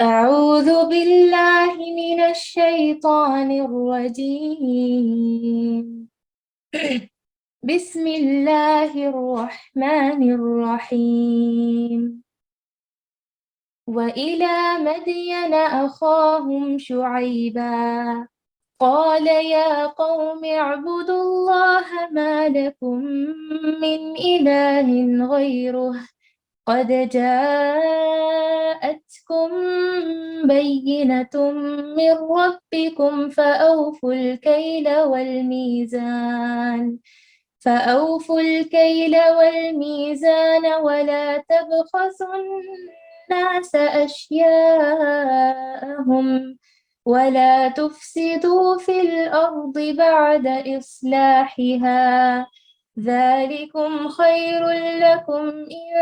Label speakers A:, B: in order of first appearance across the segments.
A: أعوذ بالله من الشيطان الرجيم. بسم الله الرحمن الرحيم. وإلى مدين أخاهم شعيبا قال يا قوم اعبدوا الله ما لكم من إله غيره قد جاءتكم بينة من ربكم فأوفوا الكيل والميزان ولا تبخسوا الناس أشياءهم ولا تفسدوا في الأرض بعد إصلاحها ذلكم خير لكم إن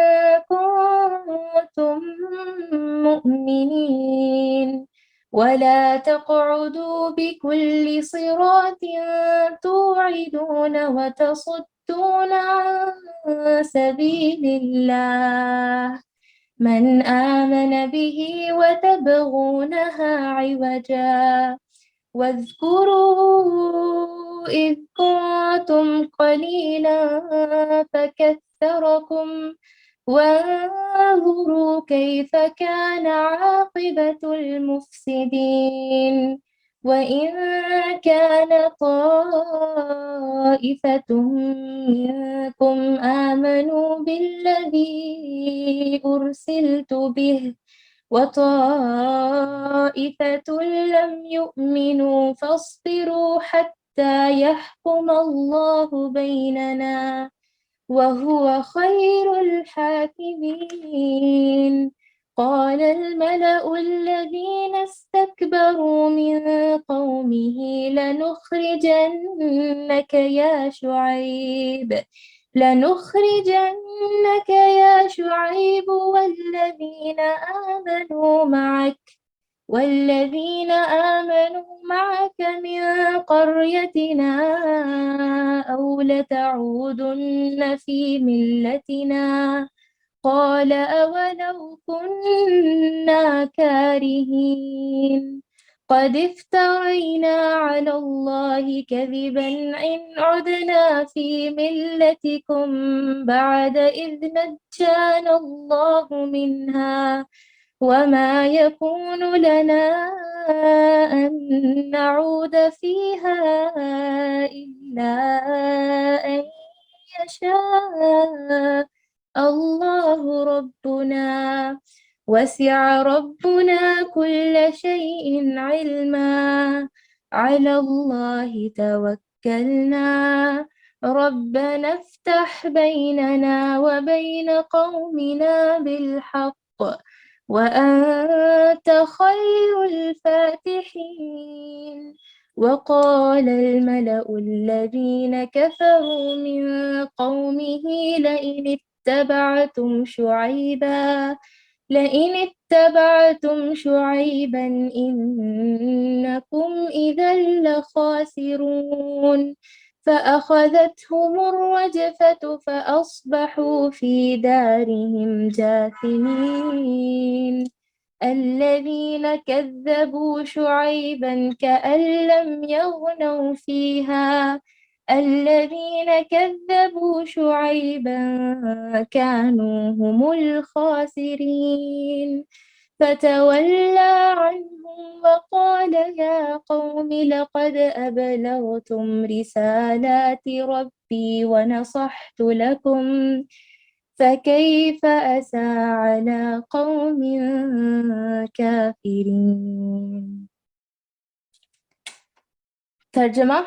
A: كنتم مؤمنين ولا تقعدوا بكل صراط توعدون وتصدون عن سبيل الله من آمن به وتبغونها عوجا واذكروا إذ كنتم قليلا فكثركم وانظروا كيف كان عاقبة المفسدين وإن كان طائفة منكم آمنوا بالذي أرسلت به وطائفة لم يؤمنوا فاصبروا حتى يحكم الله بيننا وهو خير الحاكمين قال الملأ الذين استكبروا من قومه لنخرجنك يا شعيب والذين آمنوا معك من قريتنا أو لتعودن في ملتنا قال أولو كنا كارهين قد افترينا على الله كذبا إن عدنا في ملتكم بعد إذ نجانا الله منها وما يكون لنا أن نعود فيها إلا أن يشاء الله ربنا وسع ربنا كل شيء علما على الله توكلنا ربنا افتح بيننا وبين قومنا بالحق وأنت خير الفاتحين وقال الملأ الذين كفروا من قومه لئن اتبعتم شعيبا إنكم إذا لخاسرون فأخذتهم الرجفة فأصبحوا في دارهم جاثمين الذين كذبوا شعيبا كأن لم يغنوا فيها الذين كذبوا شعيبا كانوا هم الخاسرين فتولى عنهم وقال يا قوم لقد أبلغتم رسالات ربي ونصحت لكم فكيف أسى على قوم كافرين. ترجمہ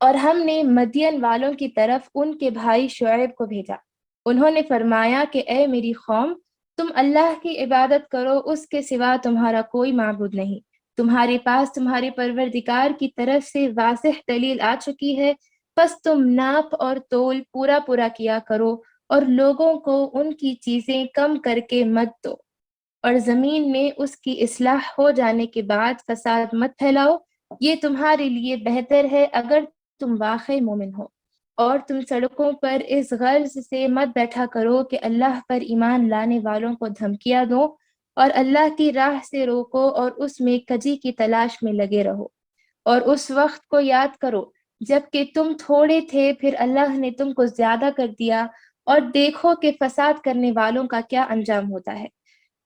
A: اور ہم نے مدین والوں کی طرف ان کے بھائی شعیب کو بھیجا۔ انہوں نے فرمایا کہ اے میری قوم، تم اللہ کی عبادت کرو، اس کے سوا تمہارا کوئی معبود نہیں۔ تمہارے پاس تمہارے پروردگار کی طرف سے واضح دلیل آ چکی ہے، پس تم ناپ اور تول پورا پورا کیا کرو اور لوگوں کو ان کی چیزیں کم کر کے مت دو، اور زمین میں اس کی اصلاح ہو جانے کے بعد فساد مت پھیلاؤ، یہ تمہارے لیے بہتر ہے اگر تم واقعی مومن ہو۔ اور تم سڑکوں پر اس غرض سے مت بیٹھا کرو کہ اللہ پر ایمان لانے والوں کو دھمکیاں دو اور اللہ کی راہ سے روکو اور اس میں کجی کی تلاش میں لگے رہو، اور اس وقت کو یاد کرو جب کہ تم تھوڑے تھے، پھر اللہ نے تم کو زیادہ کر دیا، اور دیکھو کہ فساد کرنے والوں کا کیا انجام ہوتا ہے۔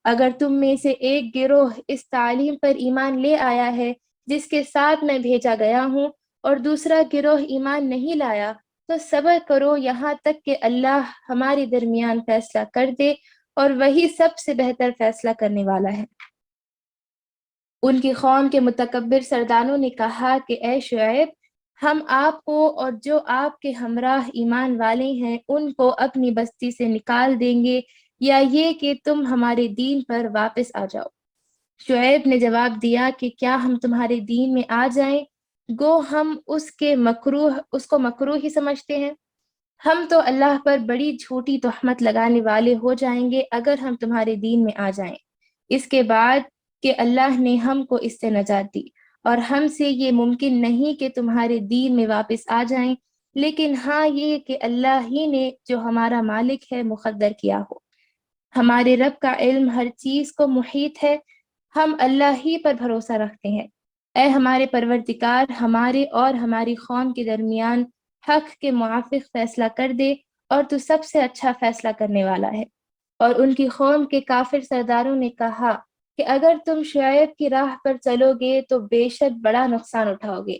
A: اگر تم میں سے ایک گروہ اس تعلیم پر ایمان لے آیا ہے جس کے ساتھ میں بھیجا گیا ہوں، اور دوسرا گروہ ایمان نہیں لایا، تو صبر کرو یہاں تک کہ اللہ ہمارے درمیان فیصلہ کر دے، اور وہی سب سے بہتر فیصلہ کرنے والا ہے۔ ان کی قوم کے متکبر سرداروں نے کہا کہ اے شعیب، ہم آپ کو اور جو آپ کے ہمراہ ایمان والے ہیں ان کو اپنی بستی سے نکال دیں گے، یا یہ کہ تم ہمارے دین پر واپس آ جاؤ۔ شعیب نے جواب دیا کہ کیا ہم تمہارے دین میں آ جائیں؟ گو ہم اس کو مکروہ ہی سمجھتے ہیں۔ ہم تو اللہ پر بڑی جھوٹی تہمت لگانے والے ہو جائیں گے اگر ہم تمہارے دین میں آ جائیں، اس کے بعد کہ اللہ نے ہم کو اس سے نجات دی، اور ہم سے یہ ممکن نہیں کہ تمہارے دین میں واپس آ جائیں، لیکن ہاں یہ کہ اللہ ہی نے جو ہمارا مالک ہے مقدر کیا ہو۔ ہمارے رب کا علم ہر چیز کو محیط ہے، ہم اللہ ہی پر بھروسہ رکھتے ہیں۔ اے ہمارے پروردگار، ہمارے اور ہماری قوم کے درمیان حق کے موافق فیصلہ کر دے، اور تو سب سے اچھا فیصلہ کرنے والا ہے۔ اور ان کی قوم کے کافر سرداروں نے کہا کہ اگر تم شعیب کی راہ پر چلو گے تو بے شک بڑا نقصان اٹھاؤ گے۔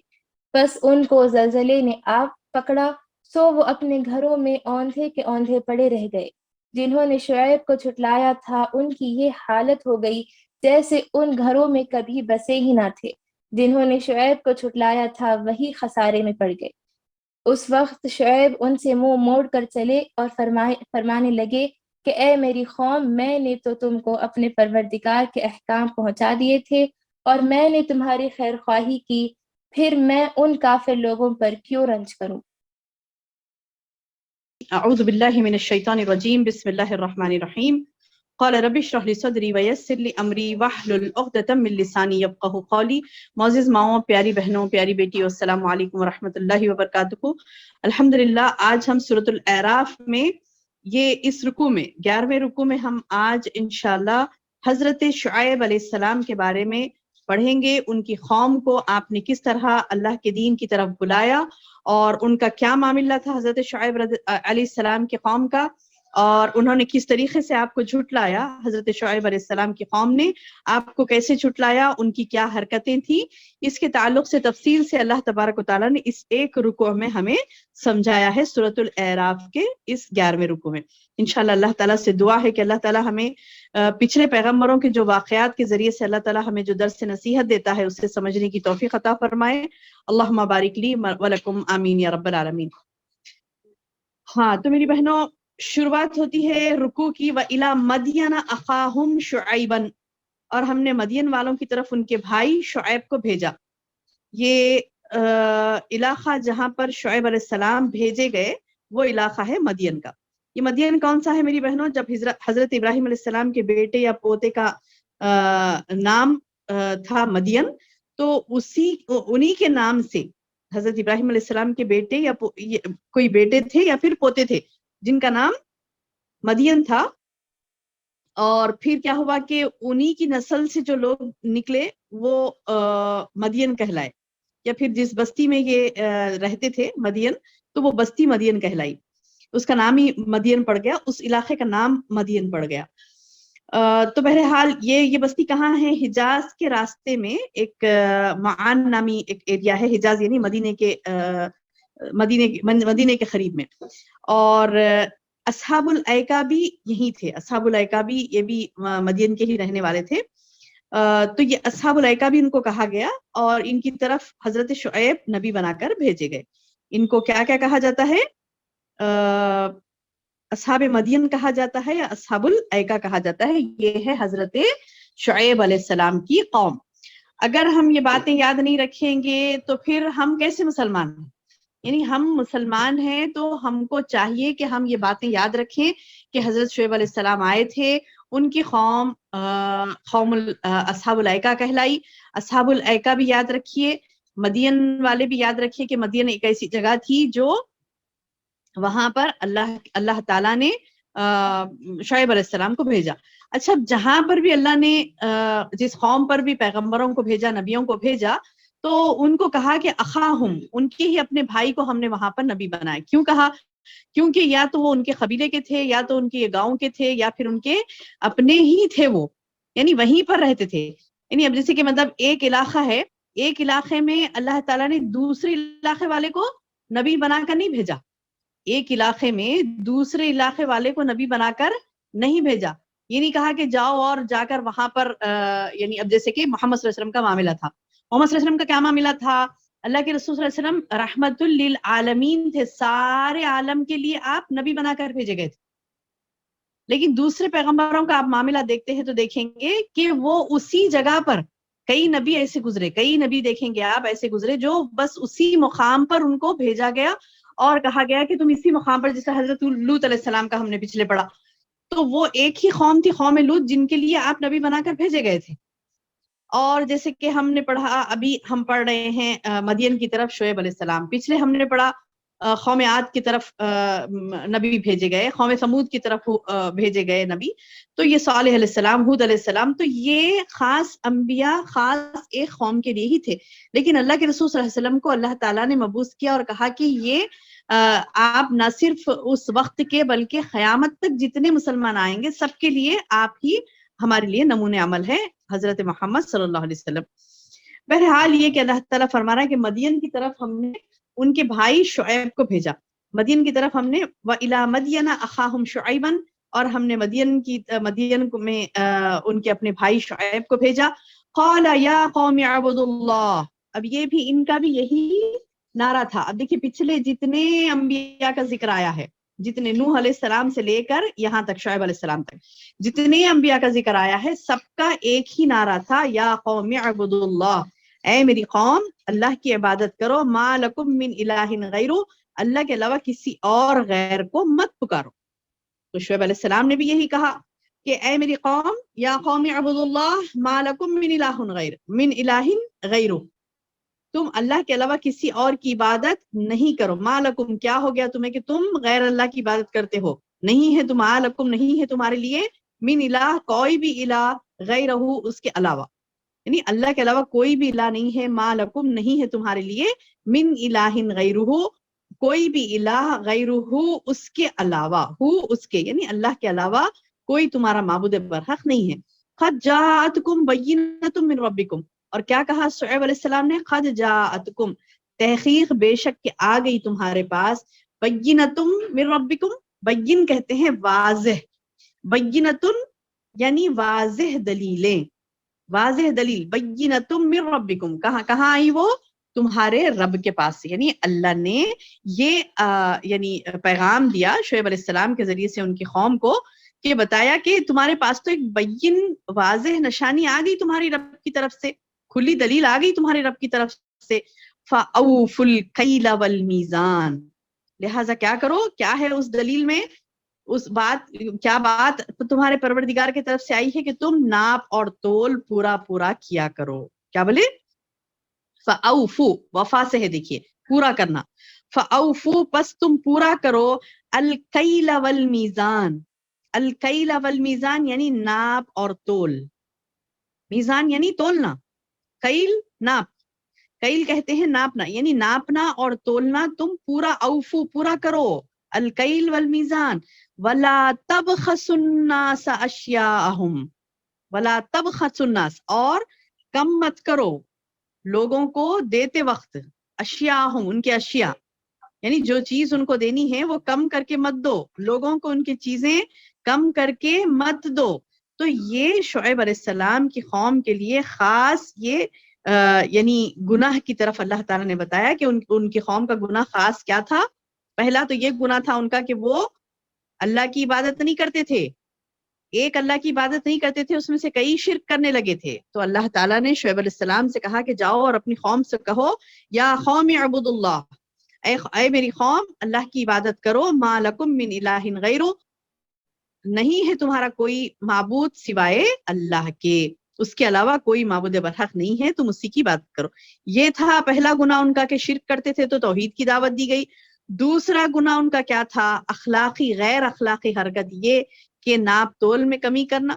A: بس ان کو زلزلے نے آ پکڑا، سو وہ اپنے گھروں میں اوندھے کے اوندھے پڑے رہ گئے۔ جنہوں نے شعیب کو جھٹلایا تھا ان کی یہ حالت ہو گئی جیسے ان گھروں میں کبھی بسے ہی نہ تھے۔ جنہوں نے شعیب کو جھٹلایا تھا وہی خسارے میں پڑ گئے۔ اس وقت شعیب ان سے منہ موڑ کر چلے اور فرمانے لگے کہ اے میری قوم، میں نے تو تم کو اپنے پروردگار کے احکام پہنچا دیے تھے، اور میں نے تمہاری خیر خواہی کی، پھر میں ان کافر لوگوں پر کیوں رنج کروں۔
B: اعوذ باللہ من الشیطان الرجیم، بسم اللہ الرحمن الرحیم۔ قال رب اشرح لي صدری ویسر لي امری واحلل عقدۃ من لسانی یفقہوا قولی۔ معزز ماؤں، پیاری بہنوں، پیاری بیٹیوں، السلام علیکم ورحمۃ اللہ وبرکاتہ۔ الحمدللہ آج ہم سورۃ الاعراف میں اس رکوع میں 11ویں رکوع میں ہم آج انشاءاللہ حضرت شعیب علیہ السلام کے بارے میں پڑھیں گے۔ ان کی قوم کو آپ نے کس طرح اللہ کے دین کی طرف بلایا، اور ان کا کیا معاملہ تھا حضرت شعیب علیہ السلام کی قوم کا، اور انہوں نے کس طریقے سے آپ کو جھٹلایا۔ حضرت شعیب علیہ السلام کی قوم نے آپ کو کیسے جھٹلایا، ان کی کیا حرکتیں تھیں، اس کے تعلق سے تفصیل سے اللہ تبارک و تعالیٰ نے اس ایک رکوع میں ہمیں سمجھایا ہے، سورۃ الاعراف کے اس 11ویں رکوع میں۔ انشاءاللہ اللہ تعالیٰ سے دعا ہے کہ اللہ تعالیٰ ہمیں پچھلے پیغمبروں کے جو واقعات کے ذریعے سے اللہ تعالیٰ ہمیں جو درس نصیحت دیتا ہے اسے سمجھنے کی توفیق عطا فرمائے۔ اللہم بارک لی ولکم آمین یا رب العالمین۔ ہاں تو میری بہنوں، شروعات ہوتی ہے رکوع کی، وَإِلَى مَدْيَنَ أَخَاهُمْ شُعَيْبًا، اور ہم نے مدین والوں کی طرف ان کے بھائی شعیب کو بھیجا۔ یہ علاقہ جہاں پر شعیب علیہ السلام بھیجے گئے وہ علاقہ ہے مدین کا۔ یہ مدین کون سا ہے میری بہنوں؟ جب حضرت ابراہیم علیہ السلام کے بیٹے یا پوتے کا نام تھا مدین، تو انہی کے نام سے حضرت ابراہیم علیہ السلام کے بیٹے یا کوئی بیٹے تھے یا پھر پوتے تھے جن کا نام مدین تھا، اور پھر کیا ہوا کہ انہی کی نسل سے جو لوگ نکلے وہ مدین کہلائے، یا پھر جس بستی میں یہ رہتے تھے مدین، تو وہ بستی مدین کہلائی، اس کا نام ہی مدین پڑ گیا، اس علاقے کا نام مدین پڑ گیا۔ تو بہرحال یہ بستی کہاں ہے؟ حجاز کے راستے میں ایک معان نامی ایک ایریا ہے، حجاز یعنی مدینے کے قریب میں، اور اصحاب الایکا بھی یہی تھے۔ اصحاب الایکا بھی یہ بھی مدین کے ہی رہنے والے تھے۔ تو یہ اصحاب الایکا بھی ان کو کہا گیا، اور ان کی طرف حضرت شعیب نبی بنا کر بھیجے گئے۔ ان کو کیا کیا کہا جاتا ہے؟ اصحاب مدین کہا جاتا ہے یا اصحاب الایکا کہا جاتا ہے۔ یہ ہے حضرت شعیب علیہ السلام کی قوم۔ اگر ہم یہ باتیں یاد نہیں رکھیں گے تو پھر ہم کیسے مسلمان ہیں؟ یعنی ہم مسلمان ہیں تو ہم کو چاہیے کہ ہم یہ باتیں یاد رکھیں کہ حضرت شعیب علیہ السلام آئے تھے، ان کی قوم اصحاب الایکا کہلائی۔ اصحاب الایکا بھی یاد رکھیے، مدین والے بھی یاد رکھیے کہ مدین ایک ایسی جگہ تھی جو وہاں پر اللہ تعالیٰ نے شعیب علیہ السلام کو بھیجا۔ اچھا جہاں پر بھی اللہ نے جس قوم پر بھی پیغمبروں کو بھیجا، نبیوں کو بھیجا، تو ان کو کہا کہ اخاہم، ان کے ہی اپنے بھائی کو ہم نے وہاں پر نبی بنایا. کیوں کہا؟ کیونکہ یا تو وہ ان کے قبیلے کے تھے، یا تو ان کے گاؤں کے تھے، یا پھر ان کے اپنے ہی تھے وہ، یعنی وہیں پر رہتے تھے. یعنی اب جیسے کہ مطلب ایک علاقہ ہے، ایک علاقے میں اللہ تعالیٰ نے دوسرے علاقے والے کو نبی بنا کر نہیں بھیجا. ایک علاقے میں دوسرے علاقے والے کو نبی بنا کر نہیں بھیجا. یہ نہیں کہا کہ جاؤ اور جا کر وہاں پر یعنی اب جیسے کہ محمد صلی اللہ علیہ وسلم کا معاملہ تھا. محمد صلی اللہ علیہ وسلم کا کیا معاملہ تھا؟ اللہ کے رسول صلی اللہ علیہ وسلم رحمت للعالمین تھے، سارے عالم کے لیے آپ نبی بنا کر بھیجے گئے تھے. لیکن دوسرے پیغمبروں کا آپ معاملہ دیکھتے ہیں تو دیکھیں گے کہ وہ اسی جگہ پر کئی نبی ایسے گزرے، کئی نبی دیکھیں گے آپ ایسے گزرے جو بس اسی مقام پر ان کو بھیجا گیا اور کہا گیا کہ تم اسی مقام پر، جیسے حضرت لوط علیہ السلام کا ہم نے پچھلے پڑھا، تو وہ ایک ہی قوم تھی، قوم لوط، جن کے لیے آپ نبی بنا کر بھیجے گئے تھے. اور جیسے کہ ہم نے پڑھا، ابھی ہم پڑھ رہے ہیں مدین کی طرف شعیب علیہ السلام، پچھلے ہم نے پڑھا قوم عاد کی طرف نبی بھیجے گئے، قوم سمود کی طرف بھیجے گئے نبی. تو یہ صالح علیہ السلام، ہود علیہ السلام، تو یہ خاص انبیاء خاص ایک قوم کے لیے ہی تھے. لیکن اللہ کے رسول صلی اللہ علیہ وسلم کو اللہ تعالیٰ نے مبعوث کیا اور کہا کہ یہ آپ نہ صرف اس وقت کے بلکہ قیامت تک جتنے مسلمان آئیں گے سب کے لیے آپ ہی ہمارے لیے نمونِ عمل ہے، حضرت محمد صلی اللہ علیہ وسلم. بہرحال یہ کہ اللہ تعالیٰ فرما رہا ہے کہ مدین کی طرف ہم نے ان کے بھائی شعیب کو بھیجا. مدین کی طرف ہم نے وَإِلَى مَدْيَنَ أَخَاهُمْ شُعَيْبًا، اور ہم نے مدین میں ان کے اپنے بھائی شعیب کو بھیجا. قَالَ يَا قَوْمِ اعْبُدُوا اللَّهَ، اب یہ بھی ان کا بھی یہی نعرہ تھا. اب دیکھیے پچھلے جتنے انبیاء کا ذکر آیا ہے، جتنے نوح علیہ السلام سے لے کر یہاں تک شعیب علیہ السلام تک جتنے انبیاء کا ذکر آیا ہے، سب کا ایک ہی نعرہ تھا، یا قوم اعبدوا اللہ، اے میری قوم اللہ کی عبادت کرو، ما لکم من الہ غیرہ، اللہ کے علاوہ کسی اور غیر کو مت پکارو. تو شعیب علیہ السلام نے بھی یہی کہا کہ اے میری قوم، یا قوم اعبدوا اللہ ما لکم من الہ غیرہ، تم اللہ کے علاوہ کسی اور کی عبادت نہیں کرو. ما لکم، کیا ہو گیا تمہیں کہ تم غیر اللہ کی عبادت کرتے ہو؟ نہیں ہے ما لکم، نہیں ہے تمہارے لیے من الہ، کوئی بھی الہ، غیرہ، اس کے علاوہ، یعنی اللہ کے علاوہ کوئی بھی الہ نہیں ہے. ما لکم، نہیں ہے تمہارے لیے من الہ غیرہ، کوئی بھی الہ، غیرہ، اس کے علاوہ، اس کے یعنی اللہ کے علاوہ کوئی تمہارا معبود برحق نہیں ہے. قد جاءتکم بینۃ من ربکم، اور کیا کہا شعیب علیہ السلام نے؟ قد جاءتکم، تحقیق بے شک کہ آ گئی تمہارے پاس، بینۃ من ربکم، بین کہتے ہیں واضح، بینۃ یعنی واضح دلیلیں، واضح دلیل. بینۃ من ربکم، کہاں آئی وہ؟ تمہارے رب کے پاس سے. یعنی اللہ نے یہ یعنی پیغام دیا شعیب علیہ السلام کے ذریعے سے ان کی قوم کو، کہ بتایا کہ تمہارے پاس تو ایک بین واضح نشانی آ گئی تمہاری رب کی طرف سے، کھلی دلیل آ گئی تمہارے رب کی طرف سے. فَأَوْفُوا الْكَيْلَ وَالْمِيزَانَ، لہٰذا کیا کرو، کیا ہے اس دلیل میں، اس بات، کیا بات تمہارے پروردگار کی طرف سے آئی ہے کہ تم ناپ اور تول پورا پورا کیا کرو. کیا بولے؟ فَأَوْفُوا، وفا سے ہے دیکھیے، پورا کرنا. فَأَوْفُوا، پس تم پورا کرو، الکیل والمیزان، الکیل والمیزان یعنی ناپ اور تول، میزان یعنی تولنا، کیل ناپ، کیل کہتے ہیں ناپنا، یعنی ناپنا اور تولنا تم پورا، اوفو پورا کرو، الکیل والمیزان. ولا تبخسوا الناس اشیاءہم، ولا تبخسوا الناس، اور کم مت کرو لوگوں کو دیتے وقت، اشیاءہم، ان کے اشیاء، یعنی جو چیز ان کو دینی ہے وہ کم کر کے مت دو، لوگوں کو ان کی چیزیں کم کر کے مت دو. تو یہ شعیب علیہ السلام کی قوم کے لیے خاص یہ یعنی گناہ کی طرف اللہ تعالیٰ نے بتایا کہ ان کی قوم کا گناہ خاص کیا تھا. پہلا تو یہ گناہ تھا ان کا کہ وہ اللہ کی عبادت نہیں کرتے تھے، ایک اللہ کی عبادت نہیں کرتے تھے، اس میں سے کئی شرک کرنے لگے تھے. تو اللہ تعالیٰ نے شعیب علیہ السلام سے کہا کہ جاؤ اور اپنی قوم سے کہو، یا قوم اعبدوا اللہ، اے میری قوم اللہ کی عبادت کرو، ما لکم من الہ غیرہ، نہیں ہے تمہارا کوئی معبود سوائے اللہ کے، اس کے علاوہ کوئی معبود برحق نہیں ہے، تم اسی کی بات کرو. یہ تھا پہلا گناہ ان کا کہ شرک کرتے تھے تو توحید کی دعوت دی گئی. دوسرا گناہ ان کا کیا تھا؟ اخلاقی، غیر اخلاقی حرکت، یہ کہ ناپ تول میں کمی کرنا.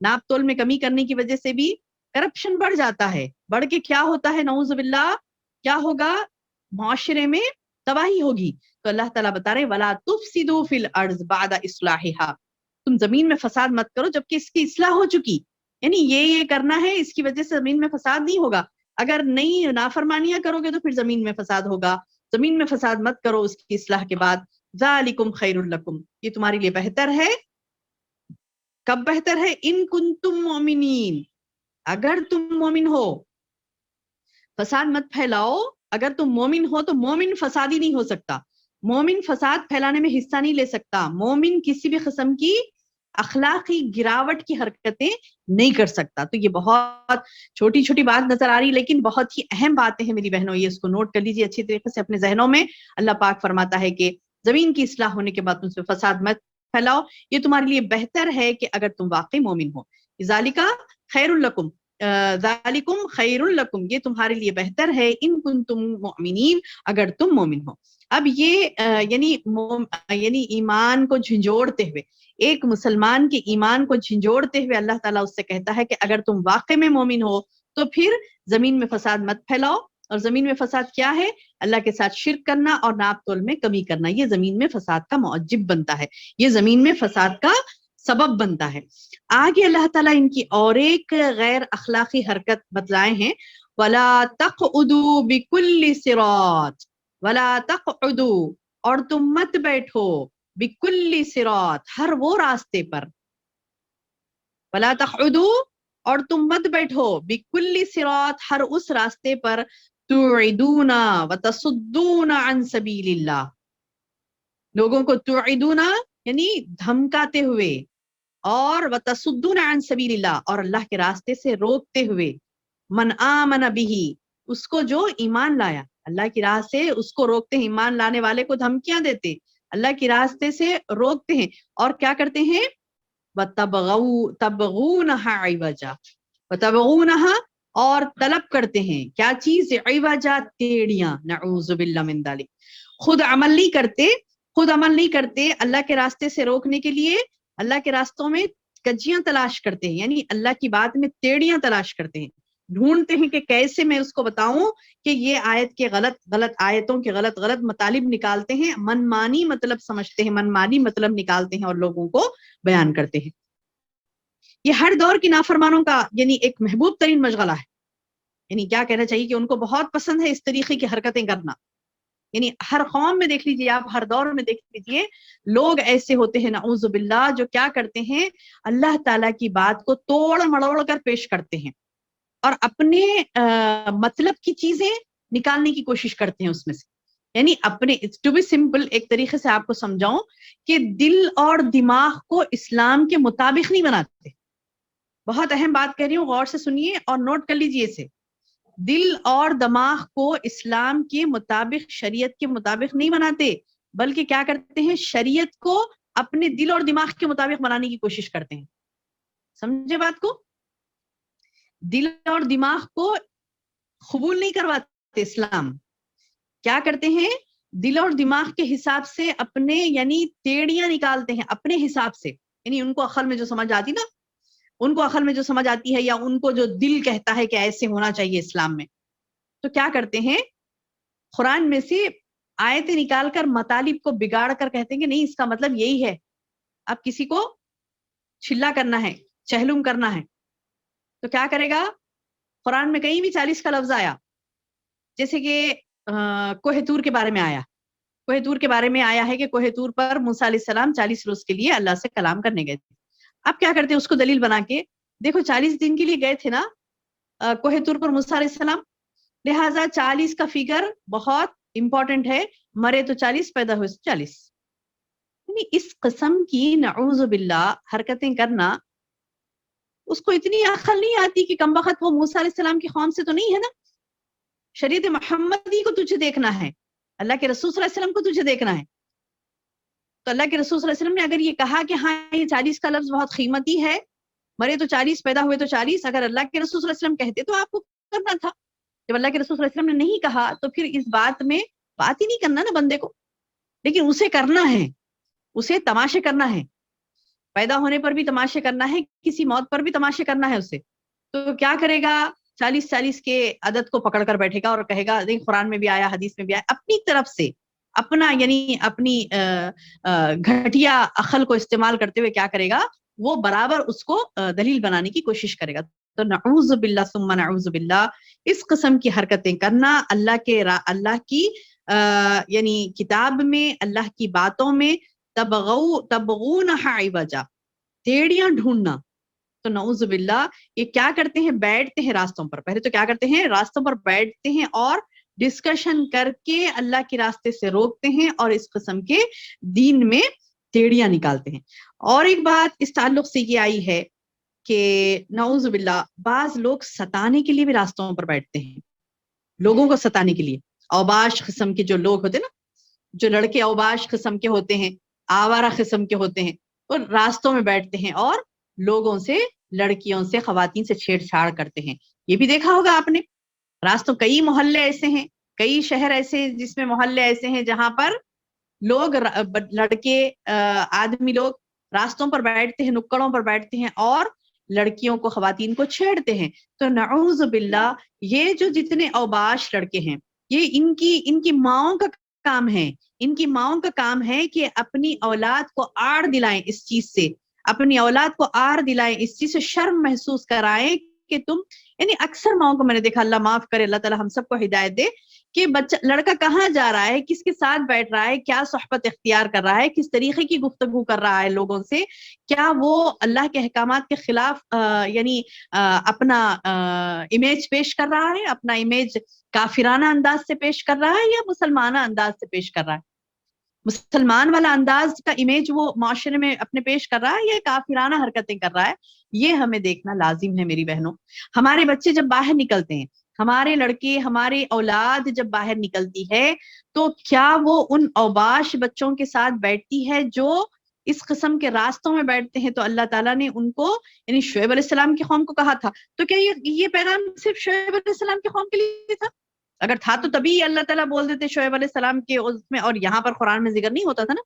B: ناپ تول میں کمی کرنے کی وجہ سے بھی کرپشن بڑھ جاتا ہے. بڑھ کے کیا ہوتا ہے نعوذ باللہ, کیا ہوگا, معاشرے میں تباہی ہوگی. تو اللہ تعالیٰ بتا رہے وَلَا تُفْسِدُوا فِي الْأَرْضِ بَعْدَ إِصْلَاحِهَا, تم زمین میں فساد مت کرو جبکہ اس کی اصلاح ہو چکی. یعنی یہ کرنا ہے, اس کی وجہ سے زمین میں فساد نہیں ہوگا. اگر نہیں نافرمانیاں کرو گے تو پھر زمین میں فساد ہوگا. زمین میں فساد مت کرو اس کی اصلاح کے بعد. ذالکم خیر لکم, یہ تمہارے لیے بہتر ہے. کب بہتر ہے؟ ان کنتم مؤمنین, اگر تم مومن ہو. فساد مت پھیلاؤ, اگر تم مومن ہو تو مومن فسادی نہیں ہو سکتا. مومن فساد پھیلانے میں حصہ نہیں لے سکتا. مومن کسی بھی قسم کی اخلاقی گراوٹ کی حرکتیں نہیں کر سکتا. تو یہ بہت چھوٹی چھوٹی بات نظر آ رہی لیکن بہت ہی اہم باتیں ہیں میری بہنوں, یہ اس کو نوٹ کر لیجیے اچھی طریقے سے اپنے ذہنوں میں. اللہ پاک فرماتا ہے کہ زمین کی اصلاح ہونے کے بعد اس میں فساد مت پھیلاؤ, یہ تمہارے لیے بہتر ہے کہ اگر تم واقعی مومن ہو. ذالک خیر لکم, ذالکم خیر لکم, یہ تمہارے لیے بہتر ہے ان کنتم مؤمنین, اگر تم مومن ہو. اب یہ یعنی ایمان کو جھنجھوڑتے ہوئے, ایک مسلمان کے ایمان کو جھنجھوڑتے ہوئے اللہ تعالیٰ اس سے کہتا ہے کہ اگر تم واقع میں مومن ہو تو پھر زمین میں فساد مت پھیلاؤ. اور زمین میں فساد کیا ہے؟ اللہ کے ساتھ شرک کرنا اور ناپ تول میں کمی کرنا. یہ زمین میں فساد کا موجب بنتا ہے, یہ زمین میں فساد کا سبب بنتا ہے. آگے اللہ تعالیٰ ان کی اور ایک غیر اخلاقی حرکت بتلائے ہیں, وَلَا تَقْعُدُوا بِكُلِّ صِرَاطٍ, وَلَا تَقْعُدُوا, اور تم مت بیٹھو, بِكُلِّ صِرَاطٍ, ہر وہ راستے پر. وَلَا تَقْعُدُوا, اور تم مت بیٹھو, بِكُلِّ صِرَاطٍ, ہر اس راستے پر, تُوعِدُونَ وَتَصُدُّونَ عَن سَبِيلِ اللَّهِ, لوگوں کو تُوعِدُونَ یعنی دھمکاتے ہوئے, اور وَتَصُدُّونَ عَن سَبِيلِ اللَّهِ, اور اللہ کے راستے سے روکتے ہوئے. من آمن بِهِ, اس کو جو ایمان لایا, اللہ کی راہ سے اس کو روکتے ہیں. ایمان لانے والے کو دھمکیاں دیتے, اللہ کی راستے سے روکتے ہیں, اور کیا کرتے ہیں؟ تَبْغُونَهَا عِوَجًا, وَتَبْغُونَهَا, اور طلب کرتے ہیں کیا چیز؟ عِوَجًا, ٹیڑیاں. نعوذ باللہ من ذالک. خود عمل نہیں کرتے, خود عمل نہیں کرتے اللہ کے راستے سے روکنے کے لیے, اللہ کے راستوں میں کجیاں تلاش کرتے ہیں, یعنی اللہ کی بات میں ٹیڑیاں تلاش کرتے ہیں, ڈھونڈتے ہیں کہ کیسے میں اس کو بتاؤں کہ یہ آیت کے غلط آیتوں کے غلط مطالب نکالتے ہیں, من مانی مطلب سمجھتے ہیں, من مانی مطلب نکالتے ہیں اور لوگوں کو بیان کرتے ہیں. یہ ہر دور کی نافرمانوں کا یعنی ایک محبوب ترین مشغلہ ہے. یعنی کیا کہنا چاہیے کہ ان کو بہت پسند ہے اس طریقے کی حرکتیں کرنا. یعنی ہر قوم میں دیکھ لیجیے آپ, ہر دور میں دیکھ لیجیے, لوگ ایسے ہوتے ہیں نعوذ باللہ جو کیا کرتے ہیں, اللہ تعالیٰ کی بات کو توڑ مڑوڑ کر پیش کرتے ہیں اور اپنے مطلب کی چیزیں نکالنے کی کوشش کرتے ہیں اس میں سے. یعنی اپنے ٹو بی سمپل, ایک طریقے سے آپ کو سمجھاؤں کہ دل اور دماغ کو اسلام کے مطابق نہیں بناتے. بہت اہم بات کہہ رہی ہوں, غور سے سنیے اور نوٹ کر لیجیے اسے. دل اور دماغ کو اسلام کے مطابق, شریعت کے مطابق نہیں بناتے, بلکہ کیا کرتے ہیں, شریعت کو اپنے دل اور دماغ کے مطابق بنانے کی کوشش کرتے ہیں. سمجھے بات کو؟ دل اور دماغ کو قبول نہیں کرواتے اسلام. کیا کرتے ہیں؟ دل اور دماغ کے حساب سے اپنے یعنی ٹیڑیاں نکالتے ہیں اپنے حساب سے. یعنی ان کو عقل میں جو سمجھ آتی نا, ان کو عقل میں جو سمجھ آتی ہے, یا ان کو جو دل کہتا ہے کہ ایسے ہونا چاہیے اسلام میں, تو کیا کرتے ہیں, قرآن میں سے آیتیں نکال کر مطالب کو بگاڑ کر کہتے ہیں کہ نہیں اس کا مطلب یہی ہے. اب کسی کو چھلا کرنا ہے, چہلم کرنا ہے, تو کیا کرے گا؟ قرآن میں کہیں بھی 40 کا لفظ آیا, جیسے کہ کوہ طور کے بارے میں آیا, کوہ طور کے بارے میں آیا ہے کہ کوہ طور پر موسیٰ علیہ السلام 40 روز کے لیے اللہ سے کلام کرنے گئے تھے. اب کیا کرتے ہیں, اس کو دلیل بنا کے, دیکھو 40 دن کے لیے گئے تھے نا کوہ طور پر موسیٰ علیہ السلام, لہٰذا 40 کا فگر بہت امپورٹنٹ ہے, مرے تو 40, پیدا ہوئے تو 40. یعنی اس قسم کی نعوذ باللہ حرکتیں کرنا, اس کو اتنی عقل نہیں آتی کہ کم وقت وہ موسیٰ علیہ السلام کی قوم سے تو نہیں ہے نا. شریعت محمدی کو تجھے دیکھنا ہے, اللہ کے رسول صلی اللہ علیہ وسلم کو تجھے دیکھنا ہے. تو اللہ کے رسول صلی اللہ علیہ وسلم نے اگر یہ کہا کہ ہاں یہ 40 کا لفظ بہت قیمتی ہے, مرے تو 40, پیدا ہوئے تو 40, اگر اللہ کے رسول صلی اللہ علیہ وسلم کہتے تو آپ کو کرنا تھا. جب اللہ کے رسول صلی اللہ علیہ وسلم نے نہیں کہا تو پھر اس بات میں بات ہی نہیں کرنا نا بندے کو, لیکن اسے کرنا ہے, اسے تماشے کرنا ہے. پیدا ہونے پر بھی تماشے کرنا ہے, کسی موت پر بھی تماشے کرنا ہے اسے, تو کیا کرے گا؟ 40 کے عدد کو پکڑ کر بیٹھے گا اور کہے گا نہیں قرآن میں بھی آیا, حدیث میں بھی آیا, اپنی طرف سے اپنا یعنی اپنی گھٹیا عقل کو استعمال کرتے ہوئے کیا کرے گا؟ وہ برابر اس کو دلیل بنانے کی کوشش کرے گا. تو نعوذ باللہ ثم نعوذ باللہ, اس قسم کی حرکتیں کرنا اللہ کی یعنی کتاب میں, اللہ کی باتوں میں تبغونہ عوجا, ٹیڑیاں ڈھونڈنا. تو نعوذ باللہ یہ کیا کرتے ہیں؟ بیٹھتے ہیں راستوں پر. پہلے تو کیا کرتے ہیں؟ راستوں پر بیٹھتے ہیں اور ڈسکشن کر کے اللہ کے راستے سے روکتے ہیں اور اس قسم کے دین میں ٹیڑیاں نکالتے ہیں. اور ایک بات اس تعلق سے یہ آئی ہے کہ نعوذ باللہ بعض لوگ ستانے کے لیے بھی راستوں پر بیٹھتے ہیں, لوگوں کو ستانے کے لیے. اوباش قسم کے جو لوگ ہوتے ہیں نا, جو لڑکے اوباش قسم کے ہوتے ہیں, آوارہ قسم کے ہوتے ہیں, وہ راستوں میں بیٹھتے ہیں اور لوگوں سے, لڑکیوں سے, خواتین سے چھیڑ چھاڑ کرتے ہیں. یہ بھی دیکھا ہوگا آپ نے, راستوں, کئی محلے ایسے ہیں, کئی شہر ایسے ہیں جس میں محلے ایسے ہیں جہاں پر لوگ, لڑکے, آدمی لوگ راستوں پر بیٹھتے ہیں, نکڑوں پر بیٹھتے ہیں اور لڑکیوں کو, خواتین کو چھیڑتے ہیں. تو نعوذ باللہ یہ جو جتنے اوباش لڑکے ہیں, یہ ان کی ماؤں کا کام ہے, ان کی ماؤں کا کام ہے کہ اپنی اولاد کو آڑ دلائیں اس چیز سے, اپنی اولاد کو آڑ دلائیں اس چیز سے, شرم محسوس کرائیں کہ تم, یعنی اکثر ماؤں کو میں نے دیکھا, اللہ معاف کرے, اللہ تعالی ہم سب کو ہدایت دے, کہ بچہ, لڑکا کہاں جا رہا ہے, کس کے ساتھ بیٹھ رہا ہے, کیا صحبت اختیار کر رہا ہے, کس طریقے کی گفتگو کر رہا ہے لوگوں سے, کیا وہ اللہ کے احکامات کے خلاف یعنی اپنا امیج پیش کر رہا ہے, اپنا امیج کافرانہ انداز سے پیش کر رہا ہے یا مسلمانہ انداز سے پیش کر رہا ہے. مسلمان والا انداز کا امیج وہ معاشرے میں اپنے پیش کر رہا ہے یا کافرانہ حرکتیں کر رہا ہے, یہ ہمیں دیکھنا لازم ہے میری بہنوں. ہمارے بچے جب باہر نکلتے ہیں, ہمارے لڑکے, ہماری اولاد جب باہر نکلتی ہے, تو کیا وہ ان اوباش بچوں کے ساتھ بیٹھتی ہے جو اس قسم کے راستوں میں بیٹھتے ہیں؟ تو اللہ تعالیٰ نے ان کو, یعنی شعیب علیہ السلام کی قوم کو کہا تھا, تو کیا یہ پیغام صرف شعیب علیہ السلام کی قوم کے لیے تھا؟ اگر تھا تو تبھی اللہ تعالیٰ بول دیتے شعیب علیہ السلام کے اس میں, اور یہاں پر قرآن میں ذکر نہیں ہوتا تھا نا.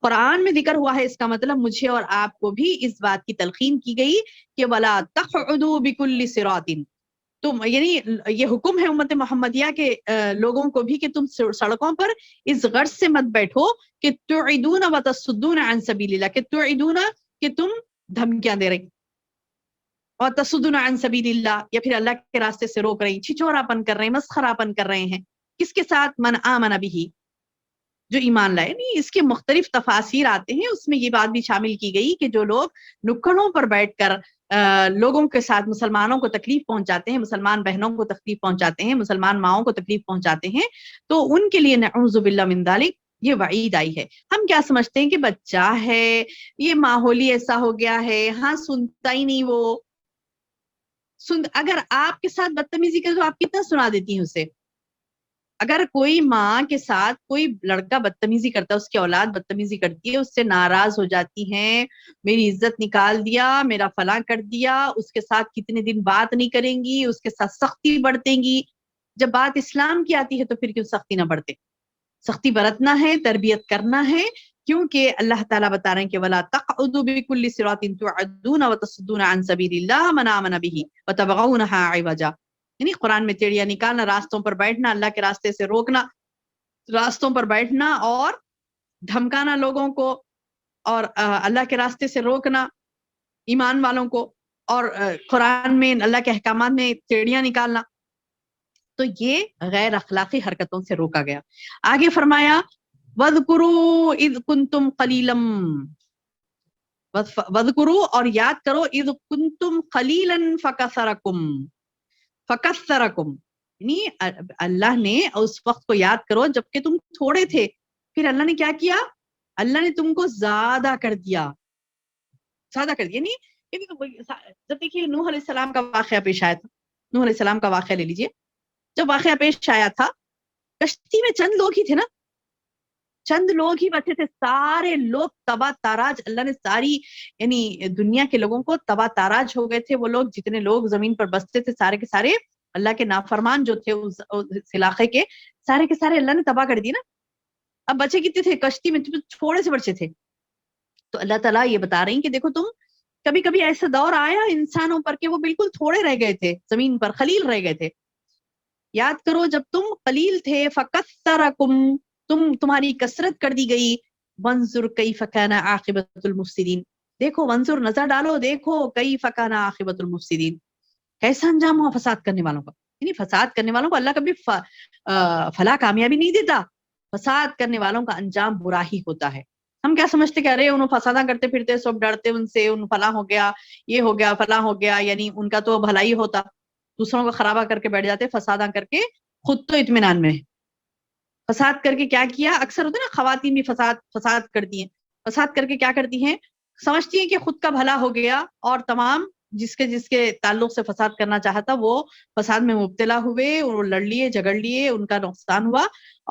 B: قرآن میں ذکر ہوا ہے, اس کا مطلب مجھے اور آپ کو بھی اس بات کی تلقین کی گئی کہ وَلَا تَقْعُدُوا بِكُلِّ صِرَاطٍ, تم, یعنی یہ حکم ہے امت محمدیہ کے لوگوں کو بھی کہ تم سڑکوں پر اس غرض سے مت بیٹھو کہ تُعِدُونَ وَتَصُدُّونَ عَنْ سَبِيلِ اللَّهِ, کہ تُعِدُونَ کہ تم دھمکیاں دے رہی, اور تصدون عن سبیل اللہ, یا پھر اللہ کے راستے سے روک رہی, چھچورا پن کر رہے ہیں, مسخرہ پن کر رہے ہیں. کس کے ساتھ؟ من آمن بہ, جو ایمان لائے. نہیں, اس کے مختلف تفاسیر آتے ہیں, اس میں یہ بات بھی شامل کی گئی کہ جو لوگ نکڑوں پر بیٹھ کر لوگوں کے ساتھ مسلمانوں کو تکلیف پہنچاتے ہیں, مسلمان بہنوں کو تکلیف پہنچاتے ہیں, مسلمان ماؤں کو تکلیف پہنچاتے ہیں, تو ان کے لیے نعوذ باللہ من ذالک یہ وعید آئی ہے. ہم کیا سمجھتے ہیں کہ بچہ ہے, یہ ماحول ہی ایسا ہو گیا ہے, ہاں سنتا ہی نہیں وہ. اگر آپ کے ساتھ بدتمیزی کرے تو آپ کتنا سنا دیتی ہیں اسے. اگر کوئی ماں کے ساتھ کوئی لڑکا بدتمیزی کرتا ہے, اس کی اولاد بدتمیزی کرتی ہے, اس سے ناراض ہو جاتی ہیں, میری عزت نکال دیا, میرا فلاں کر دیا, اس کے ساتھ کتنے دن بات نہیں کریں گی, اس کے ساتھ سختی برتیں گی. جب بات اسلام کی آتی ہے تو پھر کیوں سختی نہ برتے؟ سختی برتنا ہے, تربیت کرنا ہے, کیونکہ اللہ تعالیٰ بتا رہے ہیں کہ وَلَا تَقْعُدُوا بِكُلِّ صِرَاطٍ تُعَدُّونَ وَتَصُدُّونَ عَنْ سَبِيلِ اللَّهِ مَنْ آمَنَ بِهِ وَتَبْغُونَهَا عِوَجًا. یعنی قرآن میں ٹیڑیاں نکالنا, راستوں پر بیٹھنا, اللہ کے راستے سے روکنا, راستوں پر بیٹھنا اور دھمکانا لوگوں کو, اور اللہ کے راستے سے روکنا ایمان والوں کو, اور قرآن میں اللہ کے احکامات میں ٹیڑیاں نکالنا, تو یہ غیر اخلاقی حرکتوں سے روکا گیا. آگے فرمایا وَاذْكُرُوا إِذْ كُنْتُمْ قَلِيلًا, وَاذْكُرُوا اور یاد کرو, إِذْ كُنْتُمْ قَلِيلًا فَكَثَّرَكُمْ, یعنی اللہ نے اس وقت کو یاد کرو جب کہ تم تھوڑے تھے, پھر اللہ نے کیا کیا؟ اللہ نے تم کو زیادہ کر دیا, زیادہ کر دیا. یعنی جب دیکھیے نوح علیہ السلام کا واقعہ پیش آیا تھا, نوح علیہ السلام کا واقعہ لے لیجئے. جب واقعہ پیش آیا تھا, کشتی میں چند لوگ ہی تھے نا, چند لوگ ہی بچے تھے, سارے لوگ تباہ تاراج, اللہ نے ساری یعنی دنیا کے لوگوں کو تباہ تاراج ہو گئے تھے. وہ لوگ جتنے لوگ زمین پر بستے تھے سارے کے سارے اللہ کے نافرمان جو تھے اس علاقے کے, سارے کے سارے اللہ نے تباہ کر دیے نا. اب بچے کتنے تھے کشتی میں؟ تھوڑے سے بچے تھے. تو اللہ تعالیٰ یہ بتا رہی ہیں کہ دیکھو تم کبھی کبھی ایسا دور آیا انسانوں پر کہ وہ بالکل تھوڑے رہ گئے تھے، زمین پر خلیل رہ گئے تھے. یاد کرو جب تم قلیل تھے، فَكَثَّرَكُمْ، تمہاری کثرت کر دی گئی. وَانظُرْ كَيْفَ كَانَ عَاقِبَةُ الْمُفْسِدِينَ، دیکھو وَانظُرْ نظر ڈالو، دیکھو كَيْفَ كَانَ عَاقِبَةُ الْمُفْسِدِينَ، کیسا انجام ہوا فساد کرنے والوں کا. یعنی فساد کرنے والوں کو اللہ کبھی فلاح کامیابی نہیں دیتا، فساد کرنے والوں کا انجام برا ہی ہوتا ہے. ہم کیا سمجھتے کہ ارے انہوں فسادہ کرتے پھرتے، سب ڈرتے ان سے، ان فلاح ہو گیا، یہ ہو گیا، فلاح ہو گیا، یعنی ان کا تو بھلائی ہوتا، دوسروں کو خرابہ کر کے بیٹھ جاتے، فسادہ کر کے خود تو اطمینان میں. فساد کر کے کیا کیا، اکثر ہوتا ہے نا خواتین بھی فساد کرتی ہیں. فساد کر کے کیا کرتی ہیں، سمجھتی ہیں کہ خود کا بھلا ہو گیا، اور تمام جس کے تعلق سے فساد کرنا چاہتا وہ فساد میں مبتلا ہوئے، اور لڑ لیے، جھگڑ لیے، ان کا نقصان ہوا،